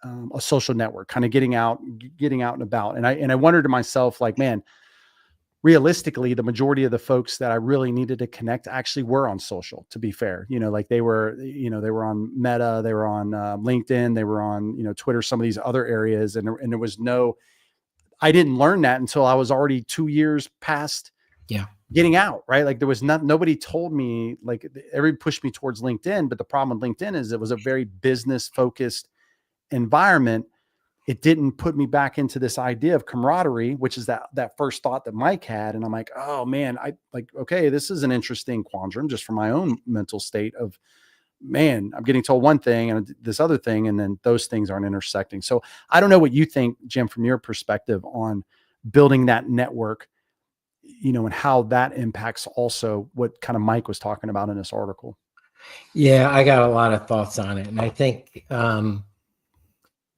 a social network, kind of getting out and about. And I wondered to myself, like, man, realistically, the majority of the folks that I really needed to connect actually were on social, to be fair. Like they were on Meta, they were on LinkedIn, they were on, Twitter, some of these other areas. And there was I didn't learn that until I was already 2 years past getting out, right? Like there was nobody told me, like, everybody pushed me towards LinkedIn. But the problem with LinkedIn is it was a very business focused environment. It didn't put me back into this idea of camaraderie, which is that first thought that Mike had. And I'm like, oh man, okay, this is an interesting quandrum just for my own mental state of, man, I'm getting told one thing and this other thing, and then those things aren't intersecting. So I don't know what you think, Jim, from your perspective on building that network, and how that impacts also what kind of Mike was talking about in this article. Yeah, I got a lot of thoughts on it. And I think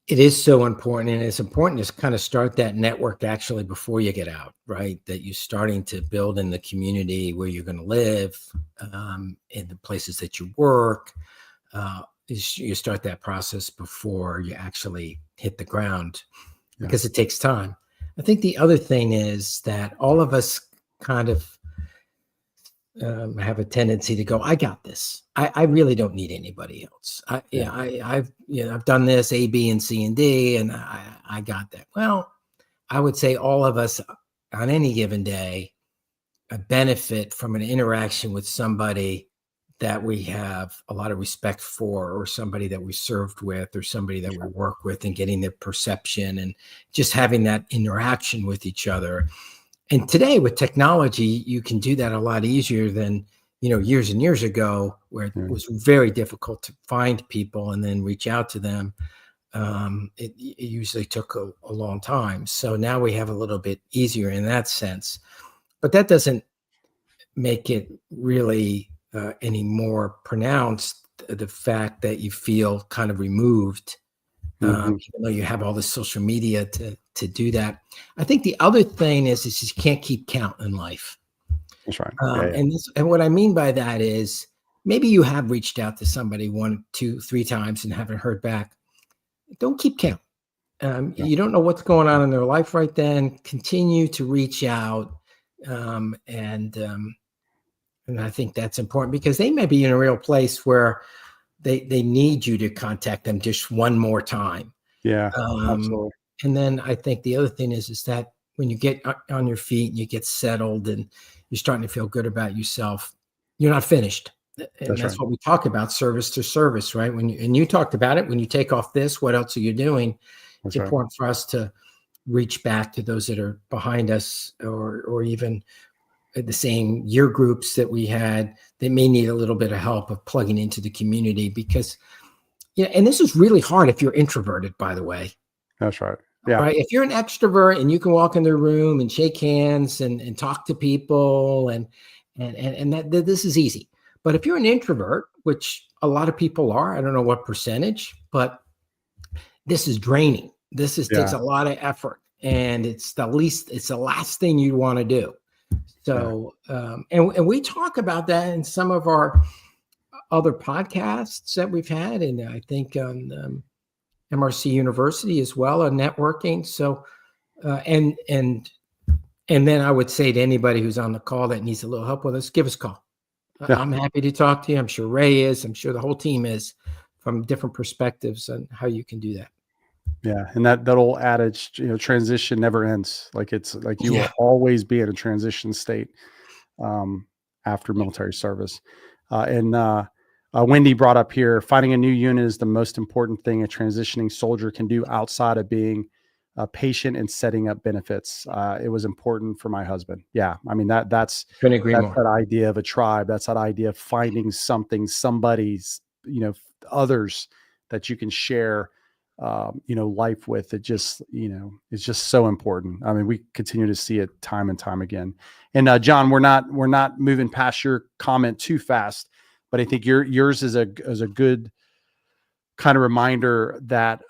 it is so important. And it's important to kind of start that network actually before you get out, right? That you're starting to build in the community where you're going to live, in the places that you work. You start that process before you actually hit the ground, because it takes time. I think the other thing is that all of us kind of have a tendency to go, I got this. I really don't need anybody else. I've done this A, B, and C, and D, and I got that. Well, I would say all of us on any given day benefit from an interaction with somebody that we have a lot of respect for, or somebody that we served with, or somebody that we work with, and getting their perception and just having that interaction with each other. And today with technology, you can do that a lot easier than, years and years ago, where it was very difficult to find people and then reach out to them. It usually took a long time. So now we have a little bit easier in that sense, but that doesn't make it really any more pronounced, the fact that you feel kind of removed, even though you have all this social media to do that. I think the other thing is you can't keep count in life. That's right. And what I mean by that is, maybe you have reached out to somebody 1, 2, 3 times and haven't heard back. Don't keep count. You don't know what's going on in their life right then. Continue to reach out. And I think that's important, because they may be in a real place where they need you to contact them just one more time. Yeah, absolutely. And then I think the other thing is that when you get on your feet and you get settled and you're starting to feel good about yourself, you're not finished. And that's what we talk about, service to service, right? And you talked about it, when you take off this, what else are you doing? It's important for us to reach back to those that are behind us, or even the same year groups that we had, they may need a little bit of help of plugging into the community, because, and this is really hard if you're introverted, by the way. That's right. Yeah. Right. If you're an extrovert and you can walk in the room and shake hands and talk to people and that this is easy. But if you're an introvert, which a lot of people are, I don't know what percentage, but this is draining. This takes a lot of effort, and it's the last thing you want to do. So, and we talk about that in some of our other podcasts that we've had, and I think on MRC University as well, on networking. So, and then I would say to anybody who's on the call that needs a little help with us, give us a call. I'm happy to talk to you. I'm sure Ray is. I'm sure the whole team is, from different perspectives on how you can do that. Yeah. And that old adage, transition never ends. Like, it's like you will always be in a transition state after military service. Wendy brought up here, finding a new unit is the most important thing a transitioning soldier can do outside of being patient and setting up benefits. It was important for my husband. Yeah. I mean, that's that idea of a tribe. That's that idea of finding somebody's, others that you can share life with. It just, it's just so important. I mean, we continue to see it time and time again. And John, we're not moving past your comment too fast, but I think yours is a good kind of reminder that,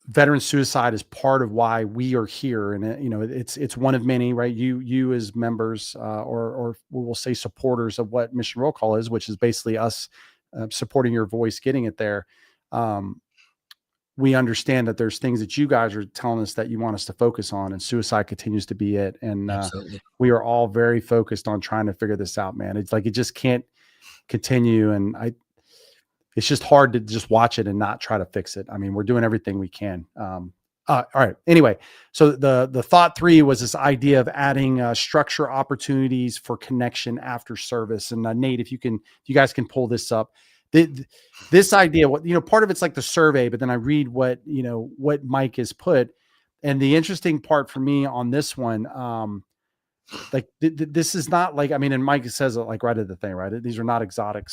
veteran suicide is part of why we are here. And it's one of many, right? You as members, or we'll say supporters of what Mission Roll Call is, which is basically us supporting your voice, getting it there. We understand that there's things that you guys are telling us that you want us to focus on, and suicide continues to be it. And we are all very focused on trying to figure this out, man. It's like, it just can't continue. And it's just hard to just watch it and not try to fix it. I mean, we're doing everything we can. All right. Anyway, so the thought 3 was this idea of adding structure opportunities for connection after service. And Nate, if you guys can pull this up. This idea, part of it's like the survey, but then I read what Mike has put. And the interesting part for me on this one, like this is not like, I mean, and Mike says it like right at the thing, right? These are not exotic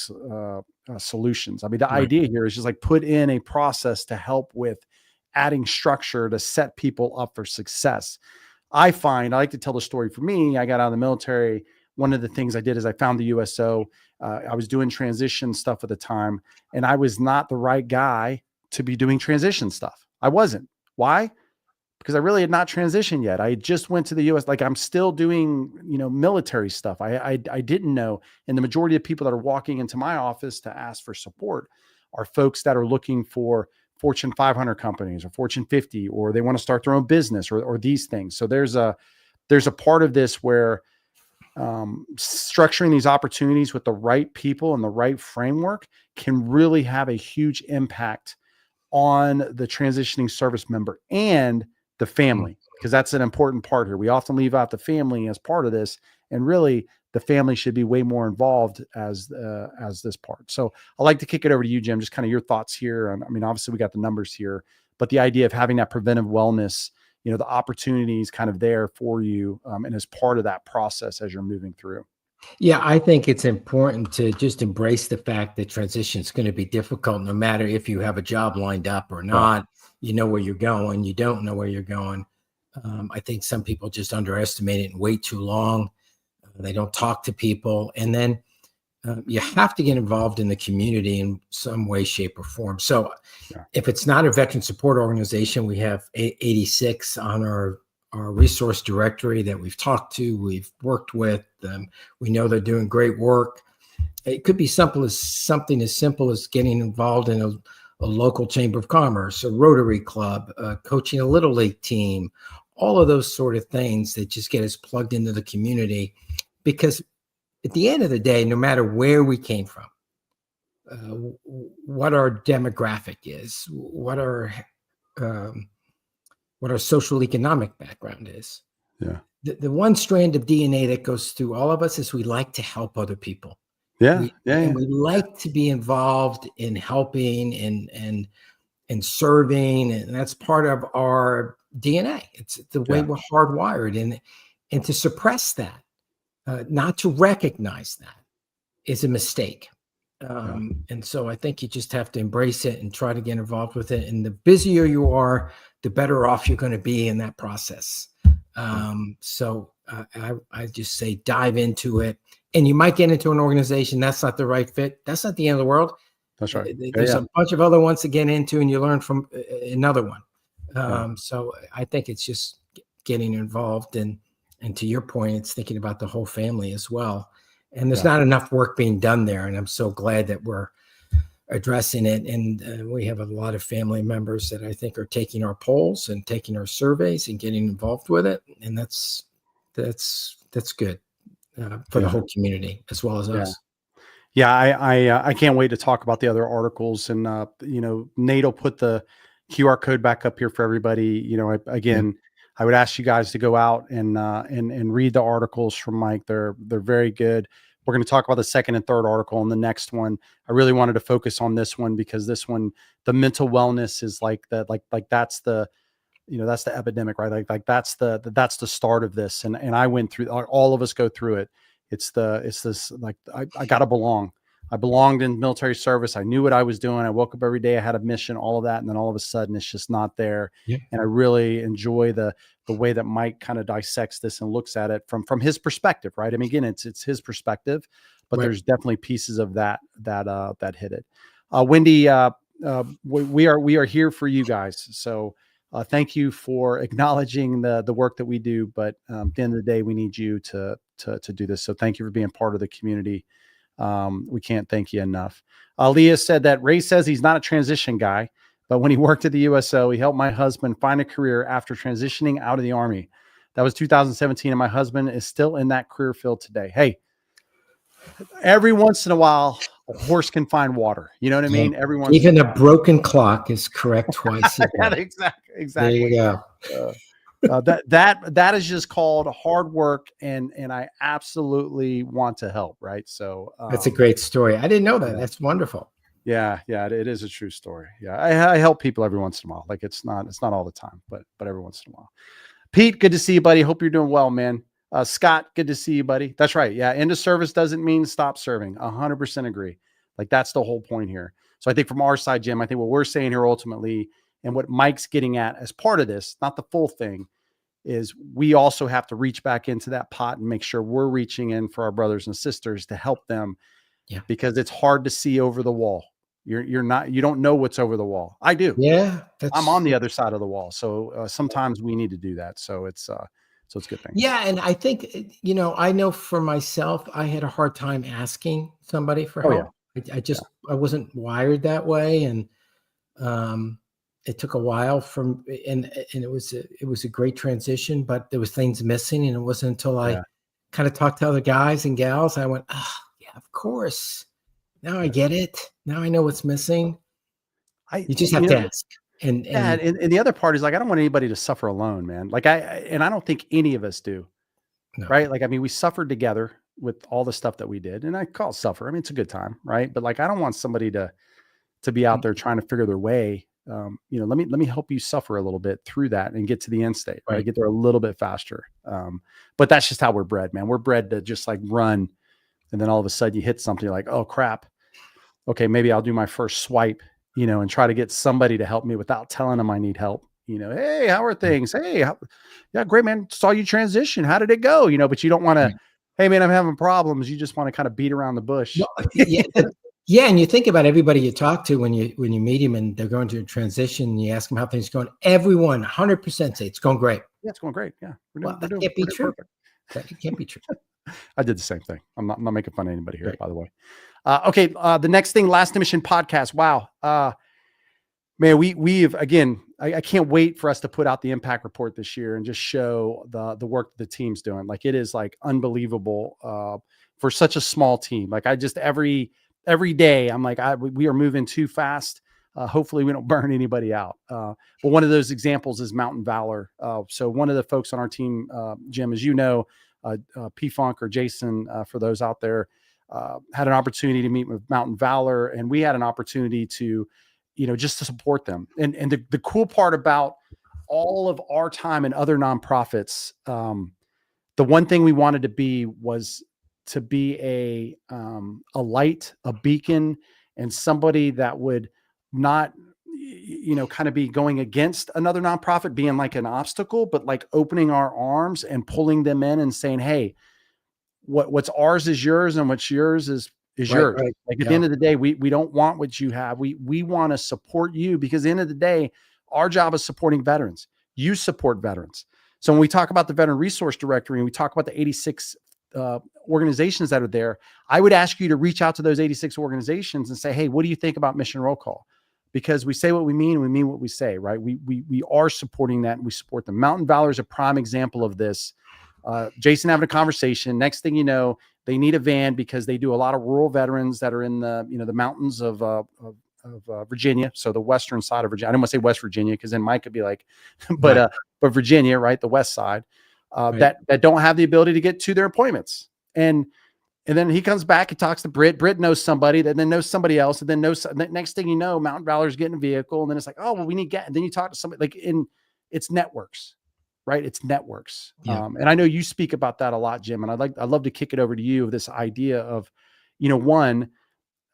solutions. I mean, the Right. idea here is just like put in a process to help with adding structure to set people up for success. I like to tell the story for me. I got out of the military. One of the things I did is I found the USO. I was doing transition stuff at the time, and I was not the right guy to be doing transition stuff. I wasn't. Why? Because I really had not transitioned yet. I just went to the US. Like I'm still doing, military stuff. I didn't know. And the majority of people that are walking into my office to ask for support are folks that are looking for Fortune 500 companies or Fortune 50, or they want to start their own business or these things. So there's a part of this where structuring these opportunities with the right people and the right framework can really have a huge impact on the transitioning service member and the family, because that's an important part here. We often leave out the family as part of this, and really the family should be way more involved as this part. So I'd like to kick it over to you, Jim, just kind of your thoughts here. And I mean, obviously we got the numbers here, but the idea of having that preventive wellness, the opportunities kind of there for you, and as part of that process as you're moving through. Yeah, I think it's important to just embrace the fact that transition is going to be difficult, no matter if you have a job lined up or not. You know where you're going. You don't know where you're going. I think some people just underestimate it and wait too long. They don't talk to people. And then you have to get involved in the community in some way, shape, or form. So if it's not a veteran support organization, we have 86 on our resource directory that we've talked to, we've worked with. We know they're doing great work. It could be something as simple as getting involved in a local chamber of commerce, a Rotary club, coaching a little league team, all of those sort of things that just get us plugged into the community. Because at the end of the day, no matter where we came from, what our demographic is, what our social economic background is. Yeah. The one strand of DNA that goes through all of us is we like to help other people. And we like to be involved in helping and serving, and that's part of our DNA. It's the way we're hardwired, and to suppress that, not to recognize that, is a mistake. And so I think you just have to embrace it and try to get involved with it. And the busier you are, the better off you're going to be in that process. So I just say dive into it. And you might get into an organization that's not the right fit. That's not the end of the world. That's right. There's a bunch of other ones to get into, and you learn from another one. So I think it's just getting involved. And to your point, it's thinking about the whole family as well. And there's not enough work being done there. And I'm so glad that we're addressing it. And we have a lot of family members that I think are taking our polls and taking our surveys and getting involved with it. And that's good for the whole community as well as us. Yeah, I can't wait to talk about the other articles. And Nate will put the QR code back up here for everybody. I would ask you guys to go out and read the articles from Mike. They're very good. We're going to talk about the second and third article, and the next one, I really wanted to focus on this one because this one, the mental wellness is like that's the, that's the epidemic, right? Like that's the start of this. And I went through, all of us go through it. It's this, like, I got to belong. I belonged in military service. I knew what I was doing. I woke up every day. I had a mission, all of that. And then all of a sudden it's just not there. Yeah. And I really enjoy the way that Mike kind of dissects this and looks at it from his perspective, right? I mean, again, it's his perspective, but there's definitely pieces of that hit it. Wendy, we are here for you guys. So thank you for acknowledging the work that we do, but at the end of the day, we need you to do this. So thank you for being part of the community. We can't thank you enough. Leah said that Ray says he's not a transition guy, but when he worked at the USO, he helped my husband find a career after transitioning out of the Army. That was 2017, and my husband is still in that career field today. Hey, every once in a while, a horse can find water. You know what I mean? Every once even a broken clock is correct twice a day. Exactly. There you go. That is just called hard work, and I absolutely want to help. Right. So that's a great story. I didn't know that. That's wonderful. Yeah. It is a true story. Yeah. I help people every once in a while. Like it's not all the time, but every once in a while. Pete, good to see you, buddy. Hope you're doing well, man. Scott, good to see you, buddy. That's right. Yeah. End of service doesn't mean stop serving. 100% agree. Like that's the whole point here. So I think from our side, Jim, I think what we're saying here ultimately, and what Mike's getting at as part of this, not the full thing, is we also have to reach back into that pot and make sure we're reaching in for our brothers and sisters to help them. Yeah. Because it's hard to see over the wall. You don't know what's over the wall. I do. Yeah. I'm on the other side of the wall. So sometimes we need to do that. So it's a good thing. Yeah. And I think, I know for myself, I had a hard time asking somebody for help. Yeah. I wasn't wired that way. And, it took a while and it was a great transition, but there was things missing. And it wasn't until I kind of talked to other guys and gals, I went, oh yeah, of course. Now I get it. Now I know what's missing. You just have to ask. And the other part is like, I don't want anybody to suffer alone, man. Like I don't think any of us do. No. Right. Like, I mean, we suffered together with all the stuff that we did, and I call it suffer. I mean, it's a good time. Right. But like, I don't want somebody to be out there trying to figure their way. Let me help you suffer a little bit through that and get to the end state, right? Get there a little bit faster. But that's just how we're bred, man. We're bred to just like run. And then all of a sudden you hit something, you're like, oh crap. Okay. Maybe I'll do my first swipe, and try to get somebody to help me without telling them I need help. Hey, how are things? Hey, yeah, great, man. Saw you transition. How did it go? But you don't want to, hey man, I'm having problems. You just want to kind of beat around the bush. Well, yeah. And you think about everybody you talk to when you meet them and they're going through a transition and you ask them how things are going, everyone 100% say it's going great. Yeah, it's going great. Yeah. That can't be true. That can't be true. I did the same thing. I'm not making fun of anybody here, by the way. Okay. The next thing, Last Emission podcast. Wow. Man, we've again, I can't wait for us to put out the impact report this year and just show the work that the team's doing. Like it is like unbelievable for such a small team. Like I just, every day I'm like, we are moving too fast. Hopefully we don't burn anybody out. But one of those examples is Mountain Valor. So one of the folks on our team, Jim, as you know, P-Funk or Jason, for those out there, had an opportunity to meet with Mountain Valor, and we had an opportunity to, just to support them. And the cool part about all of our time and other nonprofits, the one thing we wanted to be was to be a light, a beacon, and somebody that would not, kind of be going against another nonprofit, being like an obstacle, but like opening our arms and pulling them in and saying, hey, what's ours is yours and what's yours is yours. Right. Like at the end of the day, we don't want what you have. We want to support you, because at the end of the day, our job is supporting veterans. You support veterans. So when we talk about the Veteran Resource Directory and we talk about the 86 organizations that are there, I would ask you to reach out to those 86 organizations and say, hey, what do you think about Mission Roll Call? Because we say what we mean and we mean what we say, right? We are supporting that and we support them. Mountain Valor is a prime example of this. Jason having a conversation. Next thing you know, they need a van because they do a lot of rural veterans that are in the, the mountains of Virginia. So the western side of Virginia. I don't want to say West Virginia, because then Mike could be like, but Virginia, right? The west side, that don't have the ability to get to their appointments. And then he comes back, he talks to Britt. Britt knows somebody that then knows somebody else. And then next thing you know, Mountain Valor's getting a vehicle. And then it's like, oh, well, we need and then you talk to somebody like it's networks, right? It's networks. Yeah. And I know you speak about that a lot, Jim. And I'd love to kick it over to you, this idea of, one,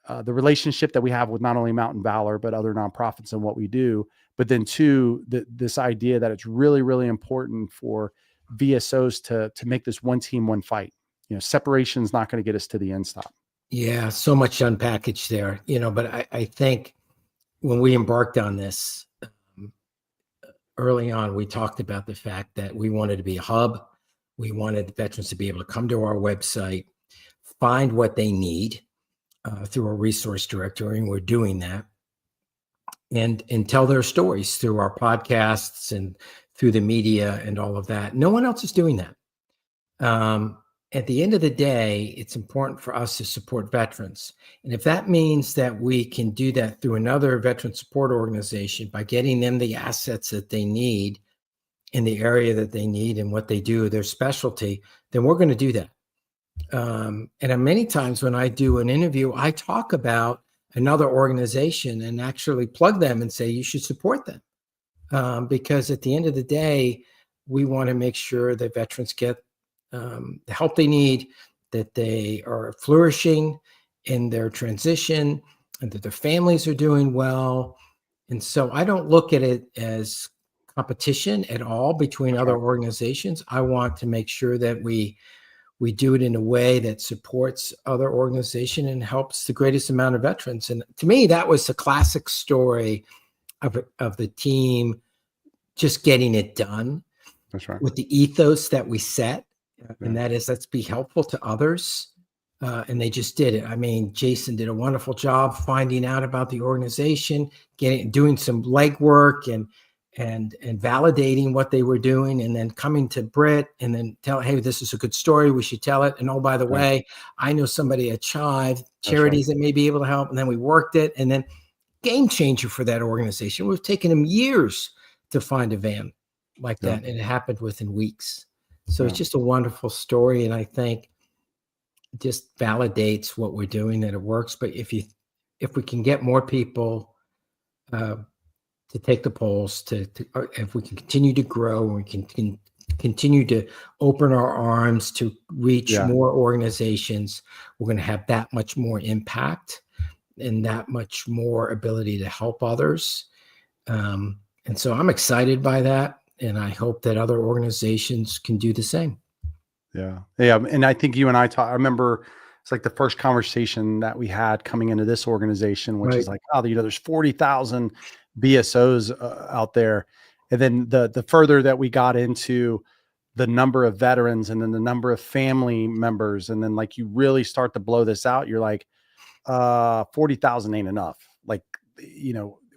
the relationship that we have with not only Mountain Valor, but other nonprofits and what we do. But then two, this idea that it's really, really important for VSOs to make this one team, one fight. Separation is not going to get us to the end stop. Yeah, so much unpackaged there, but I think when we embarked on this early on, we talked about the fact that we wanted to be a hub. We wanted the veterans to be able to come to our website, find what they need through our resource directory, and we're doing that, and tell their stories through our podcasts and through the media and all of that. No one else is doing that. At the end of the day, it's important for us to support veterans. And if that means that we can do that through another veteran support organization by getting them the assets that they need in the area that they need and what they do, their specialty, then we're going to do that. And many times when I do an interview, I talk about another organization and actually plug them and say, you should support them. Because at the end of the day, we want to make sure that veterans get the help they need, that they are flourishing in their transition, and that their families are doing well. And so I don't look at it as competition at all between That's other right. organizations. I want to make sure that we do it in a way that supports other organization and helps the greatest amount of veterans. And to me, that was a classic story of the team just getting it done That's right. with the ethos that we set, and Yeah. that is, let's be helpful to others. And they just did it. I mean, Jason did a wonderful job finding out about the organization, doing some legwork and validating what they were doing, and then coming to Britt and then tell, hey, this is a good story, we should tell it. And oh, by the Yeah. way, I know somebody at Chive That's right. Charities that may be able to help. And then we worked it, and then game changer for that organization. We've taken them years to find a van like Yeah. that, and it happened within weeks. So Yeah. it's just a wonderful story, and I think it just validates what we're doing, that it works. But if we can get more people to take the polls, if we can continue to grow, and we can continue to open our arms to reach Yeah. more organizations, we're going to have that much more impact and that much more ability to help others. And so I'm excited by that, and I hope that other organizations can do the same. Yeah. Yeah. And I think you and I talked, I remember it's like the first conversation that we had coming into this organization, which Right. is like, oh, there's 40,000 BSOs out there. And then the further that we got into the number of veterans and then the number of family members, and then like you really start to blow this out, you're like, 40,000 ain't enough. Like,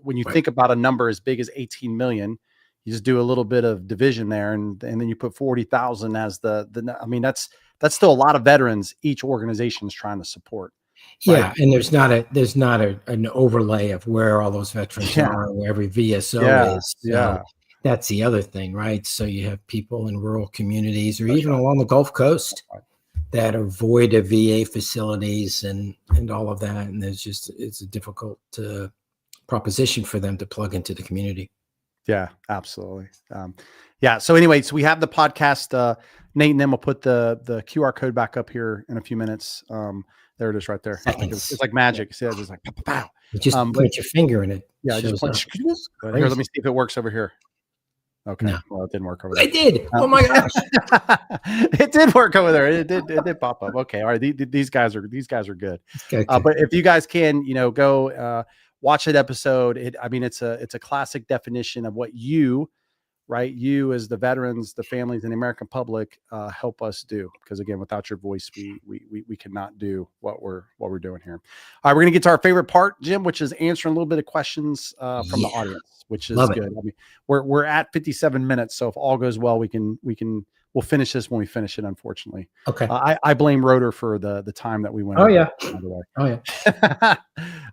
when you Right. think about a number as big as 18 million, you just do a little bit of division there. And then you put 40,000 as I mean, that's still a lot of veterans each organization is trying to support. Right. Yeah, and there's not an overlay of where all those veterans Yeah. are, where every VSO Yeah. is. So Yeah. that's the other thing, right? So you have people in rural communities, or That's even right. along the Gulf Coast, Right. that are void of VA facilities and all of that, and it's a difficult proposition for them to plug into the community. Yeah, absolutely. Yeah. So anyway, so we have the podcast, Nate, and then we'll put the QR code back up here in a few minutes. There it is right there. Seconds. It's like magic. See, it's just like, pow, pow, pow. You just But put your finger in it. yeah, I just shows up. here. Let me see if it works over here. Okay. No. Well, it didn't work over there. It did. Oh my gosh. It did work over there. It did pop up. Okay. All right. These guys are good. Okay. But if you guys can, go watch that episode. It's a classic definition of what you as the veterans, the families, and the American public help us do. Because again, without your voice, we cannot do what we're doing here. All right, we're gonna get to our favorite part, Jim, which is answering a little bit of questions from the audience, which is Love it. good. I mean, we're at 57 minutes, so if all goes well, we'll finish this when we finish it. Unfortunately, Okay. I blame Rotor for the time that we went. Oh over, yeah. by the way. Oh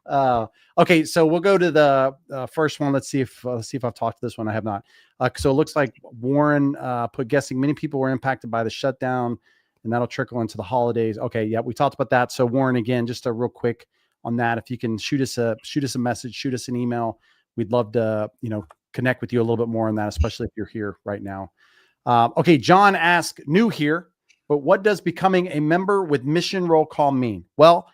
yeah. Okay, so we'll go to the first one. Let's see if I've talked to this one. I have not. So it looks like Warren put, guessing many people were impacted by the shutdown, and that'll trickle into the holidays. Okay, yeah, we talked about that. So Warren, again, just a real quick on that. If you can shoot us a message, shoot us an email. We'd love to connect with you a little bit more on that, especially if you're here right now. Okay, John asked, new here, but what does becoming a member with mission roll call mean? Well,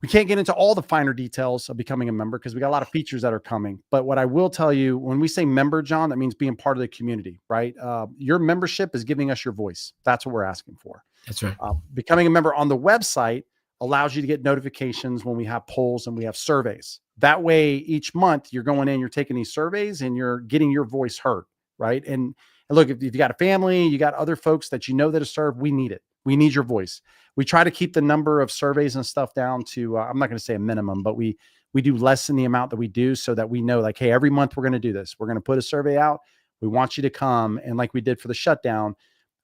we can't get into all the finer details of becoming a member because we got a lot of features that are coming. But what I will tell you, when we say member, John, that means being part of the community, right? Your membership is giving us your voice. That's what we're asking for. That's right. Becoming a member on the website allows you to get notifications when we have polls and we have surveys. That way, each month you're going in, you're taking these surveys and you're getting your voice heard, right? And look, if you got a family, you got other folks that that are served, we need it. We need your voice. We try to keep the number of surveys and stuff down to, I'm not going to say a minimum, but we do less than the amount that we do so that we know, like, hey, every month we're going to do this. We're going to put a survey out. We want you to come. And like we did for the shutdown,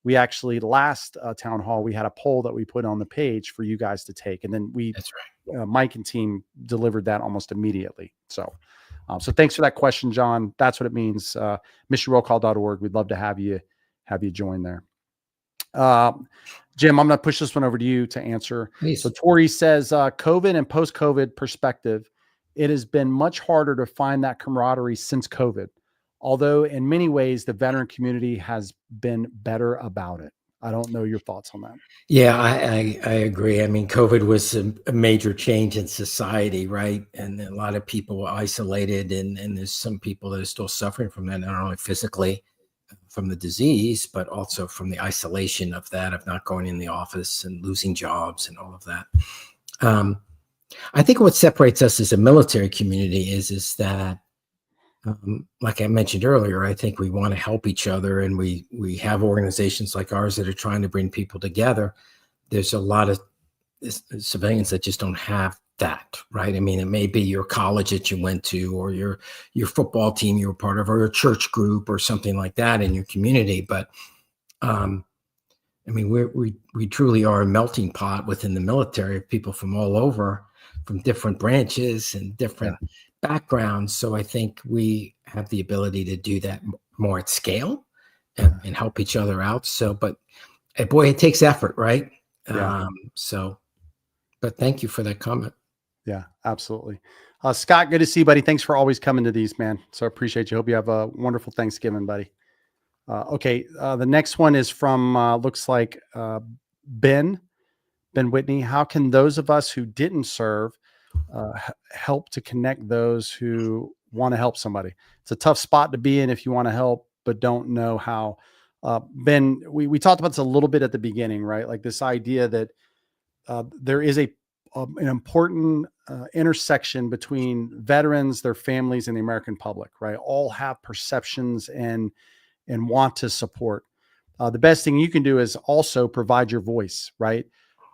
we actually last town hall, we had a poll that we put on the page for you guys to take. And then That's right. Mike and team delivered that almost immediately. So thanks for that question, John. That's what it means. missionrollcall.org. We'd love to have you join there. Jim, I'm going to push this one over to you to answer. Please. So Tori says, COVID and post-COVID perspective, it has been much harder to find that camaraderie since COVID, although in many ways the veteran community has been better about it. I don't know your thoughts on that. Yeah, I agree. I mean, COVID was a major change in society, right? And a lot of people were isolated, and there's some people that are still suffering from that, not only physically from the disease, but also from the isolation of that, of not going in the office and losing jobs and all of that. I think what separates us as a military community is that, like I mentioned earlier, I think we want to help each other, and we have organizations like ours that are trying to bring people together. There's a lot of civilians that just don't have that, right? I mean, it may be your college that you went to, or your football team you were part of, or your church group, or something like that in your community. But I mean, we truly are a melting pot within the military of people from all over, from different branches and different backgrounds. So I think we have the ability to do that more at scale and help each other out. So, but boy, it takes effort, right? Yeah. But thank you for that comment. Yeah, absolutely. Scott, good to see you, buddy. Thanks for always coming to these, man. So I appreciate you. Hope you have a wonderful Thanksgiving, buddy. Okay. The next one is from, looks like Ben Whitney. How can those of us who didn't serve help to connect those who want to help somebody? It's a tough spot to be in if you want to help, but don't know how. Ben, we talked about this a little bit at the beginning, right? Like this idea that there is an important intersection between veterans, their families, and the American public, right? All have perceptions and want to support. The best thing you can do is also provide your voice, right?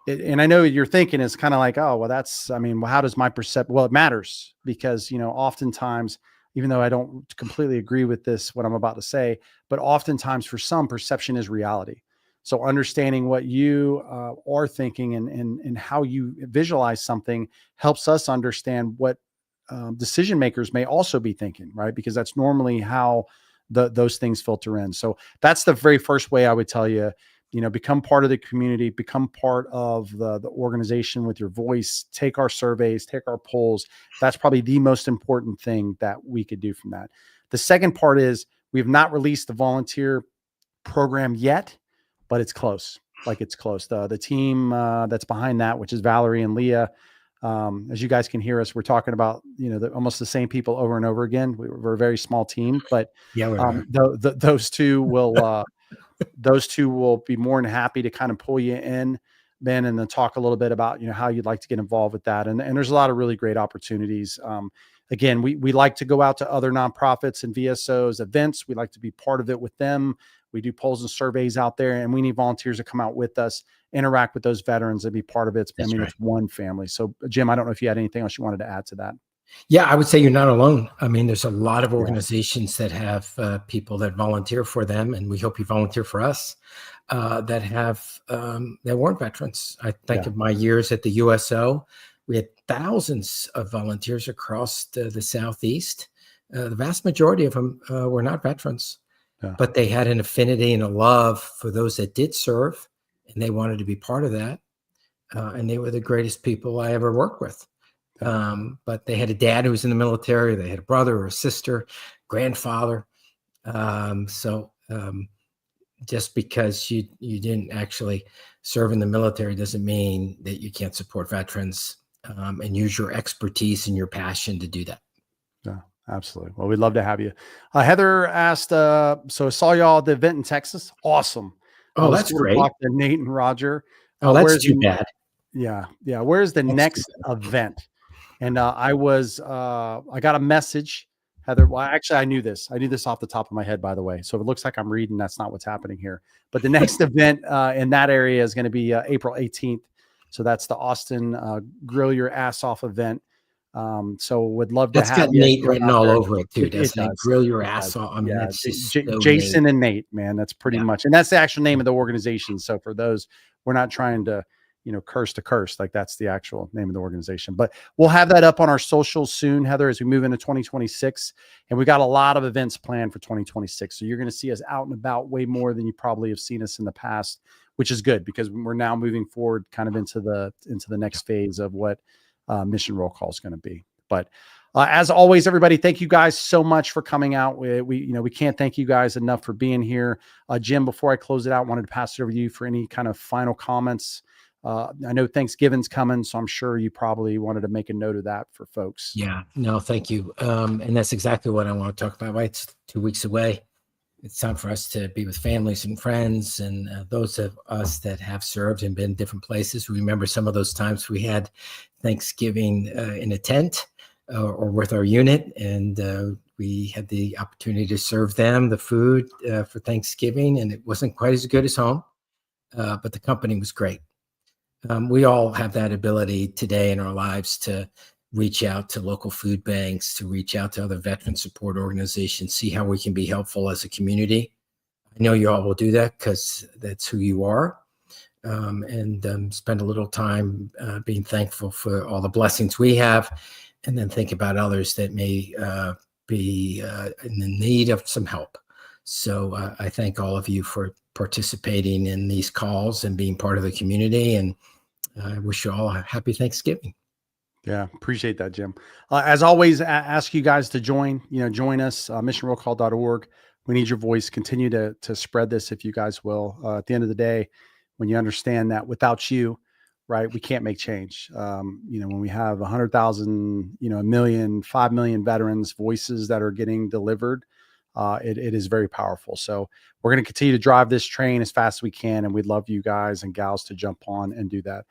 And I know you're thinking it's kind of like, oh, well, well, how does my perception? Well, it matters because, oftentimes, even though I don't completely agree with what I'm about to say, but oftentimes for some, perception is reality. So understanding what you are thinking and how you visualize something helps us understand what decision makers may also be thinking, right? Because that's normally how those things filter in. So that's the very first way I would tell you, become part of the community, become part of the organization with your voice, take our surveys, take our polls. That's probably the most important thing that we could do from that. The second part is we have not released the volunteer program yet, but it's close. Like it's close. The team that's behind that, which is Valerie and Leah, as you guys can hear us, we're talking about, almost the same people over and over again. We're a very small team, but those two will, be more than happy to kind of pull you in, Ben, and then talk a little bit about, how you'd like to get involved with that. And there's a lot of really great opportunities. Again, we like to go out to other nonprofits and VSOs events. We like to be part of it with them. We do polls and surveys out there, and we need volunteers to come out with us, interact with those veterans, and be part of it. It's one family. So, Jim, I don't know if you had anything else you wanted to add to that. Yeah, I would say you're not alone. I mean, there's a lot of organizations that have people that volunteer for them, and we hope you volunteer for us, that weren't veterans. I think of my years at the USO. We had thousands of volunteers across the Southeast. The vast majority of them were not veterans, but they had an affinity and a love for those that did serve, and they wanted to be part of that. And they were the greatest people I ever worked with. But they had a dad who was in the military. They had a brother or a sister, grandfather. Just because you didn't actually serve in the military doesn't mean that you can't support veterans and use your expertise and your passion to do that. Yeah, absolutely. Well, we'd love to have you. Heather asked, so I saw y'all at the event in Texas. Awesome. Oh, that's great. To Nate and Roger. Oh, that's too bad. Yeah. Yeah. Where's the next event? And I got a message, Heather. Well, actually, I knew this. I knew this off the top of my head, by the way. So if it looks like I'm reading, that's not what's happening here. But the next event in that area is going to be April 18th. So that's the Austin Grill Your Ass Off event. So would love to have got Nate written all over it too. Doesn't it? Grill Your Ass Off. I mean, that's just Jason and Nate, man. That's pretty much, and that's the actual name of the organization. So for those, we're not trying to, curse to curse, like that's the actual name of the organization. But we'll have that up on our socials soon, Heather, as we move into 2026. And we got a lot of events planned for 2026. So you're going to see us out and about way more than you probably have seen us in the past, which is good because we're now moving forward kind of into the next phase of what Mission Roll Call is going to be. But as always, everybody, thank you guys so much for coming out. We can't thank you guys enough for being here. Jim, before I close it out, I wanted to pass it over to you for any kind of final comments. I know Thanksgiving's coming, so I'm sure you probably wanted to make a note of that for folks. Yeah, no, thank you. And that's exactly what I want to talk about, right? It's 2 weeks away. It's time for us to be with families and friends, and those of us that have served and been different places. Remember some of those times we had Thanksgiving in a tent or with our unit, and we had the opportunity to serve them the food for Thanksgiving, and it wasn't quite as good as home, but the company was great. We all have that ability today in our lives to reach out to local food banks, to reach out to other veteran support organizations, see how we can be helpful as a community. I know you all will do that because that's who you are. And spend a little time being thankful for all the blessings we have, and then think about others that may be in the need of some help. So I thank all of you for participating in these calls and being part of the community. And I wish you all a happy Thanksgiving. Yeah, appreciate that, Jim. As always, ask you guys to join us, missionrollcall.org. We need your voice. Continue to spread this if you guys will. At the end of the day, when you understand that without you, right, we can't make change. When we have 100,000, a million, 5 million veterans voices that are getting delivered, it is very powerful. So we're going to continue to drive this train as fast as we can. And we'd love you guys and gals to jump on and do that.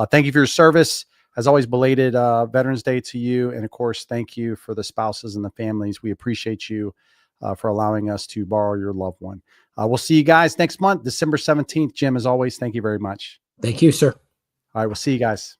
Thank you for your service. As always, belated Veterans Day to you. And of course, thank you for the spouses and the families. We appreciate you for allowing us to borrow your loved one. We'll see you guys next month, December 17th. Jim, as always, thank you very much. Thank you, sir. All right, we'll see you guys.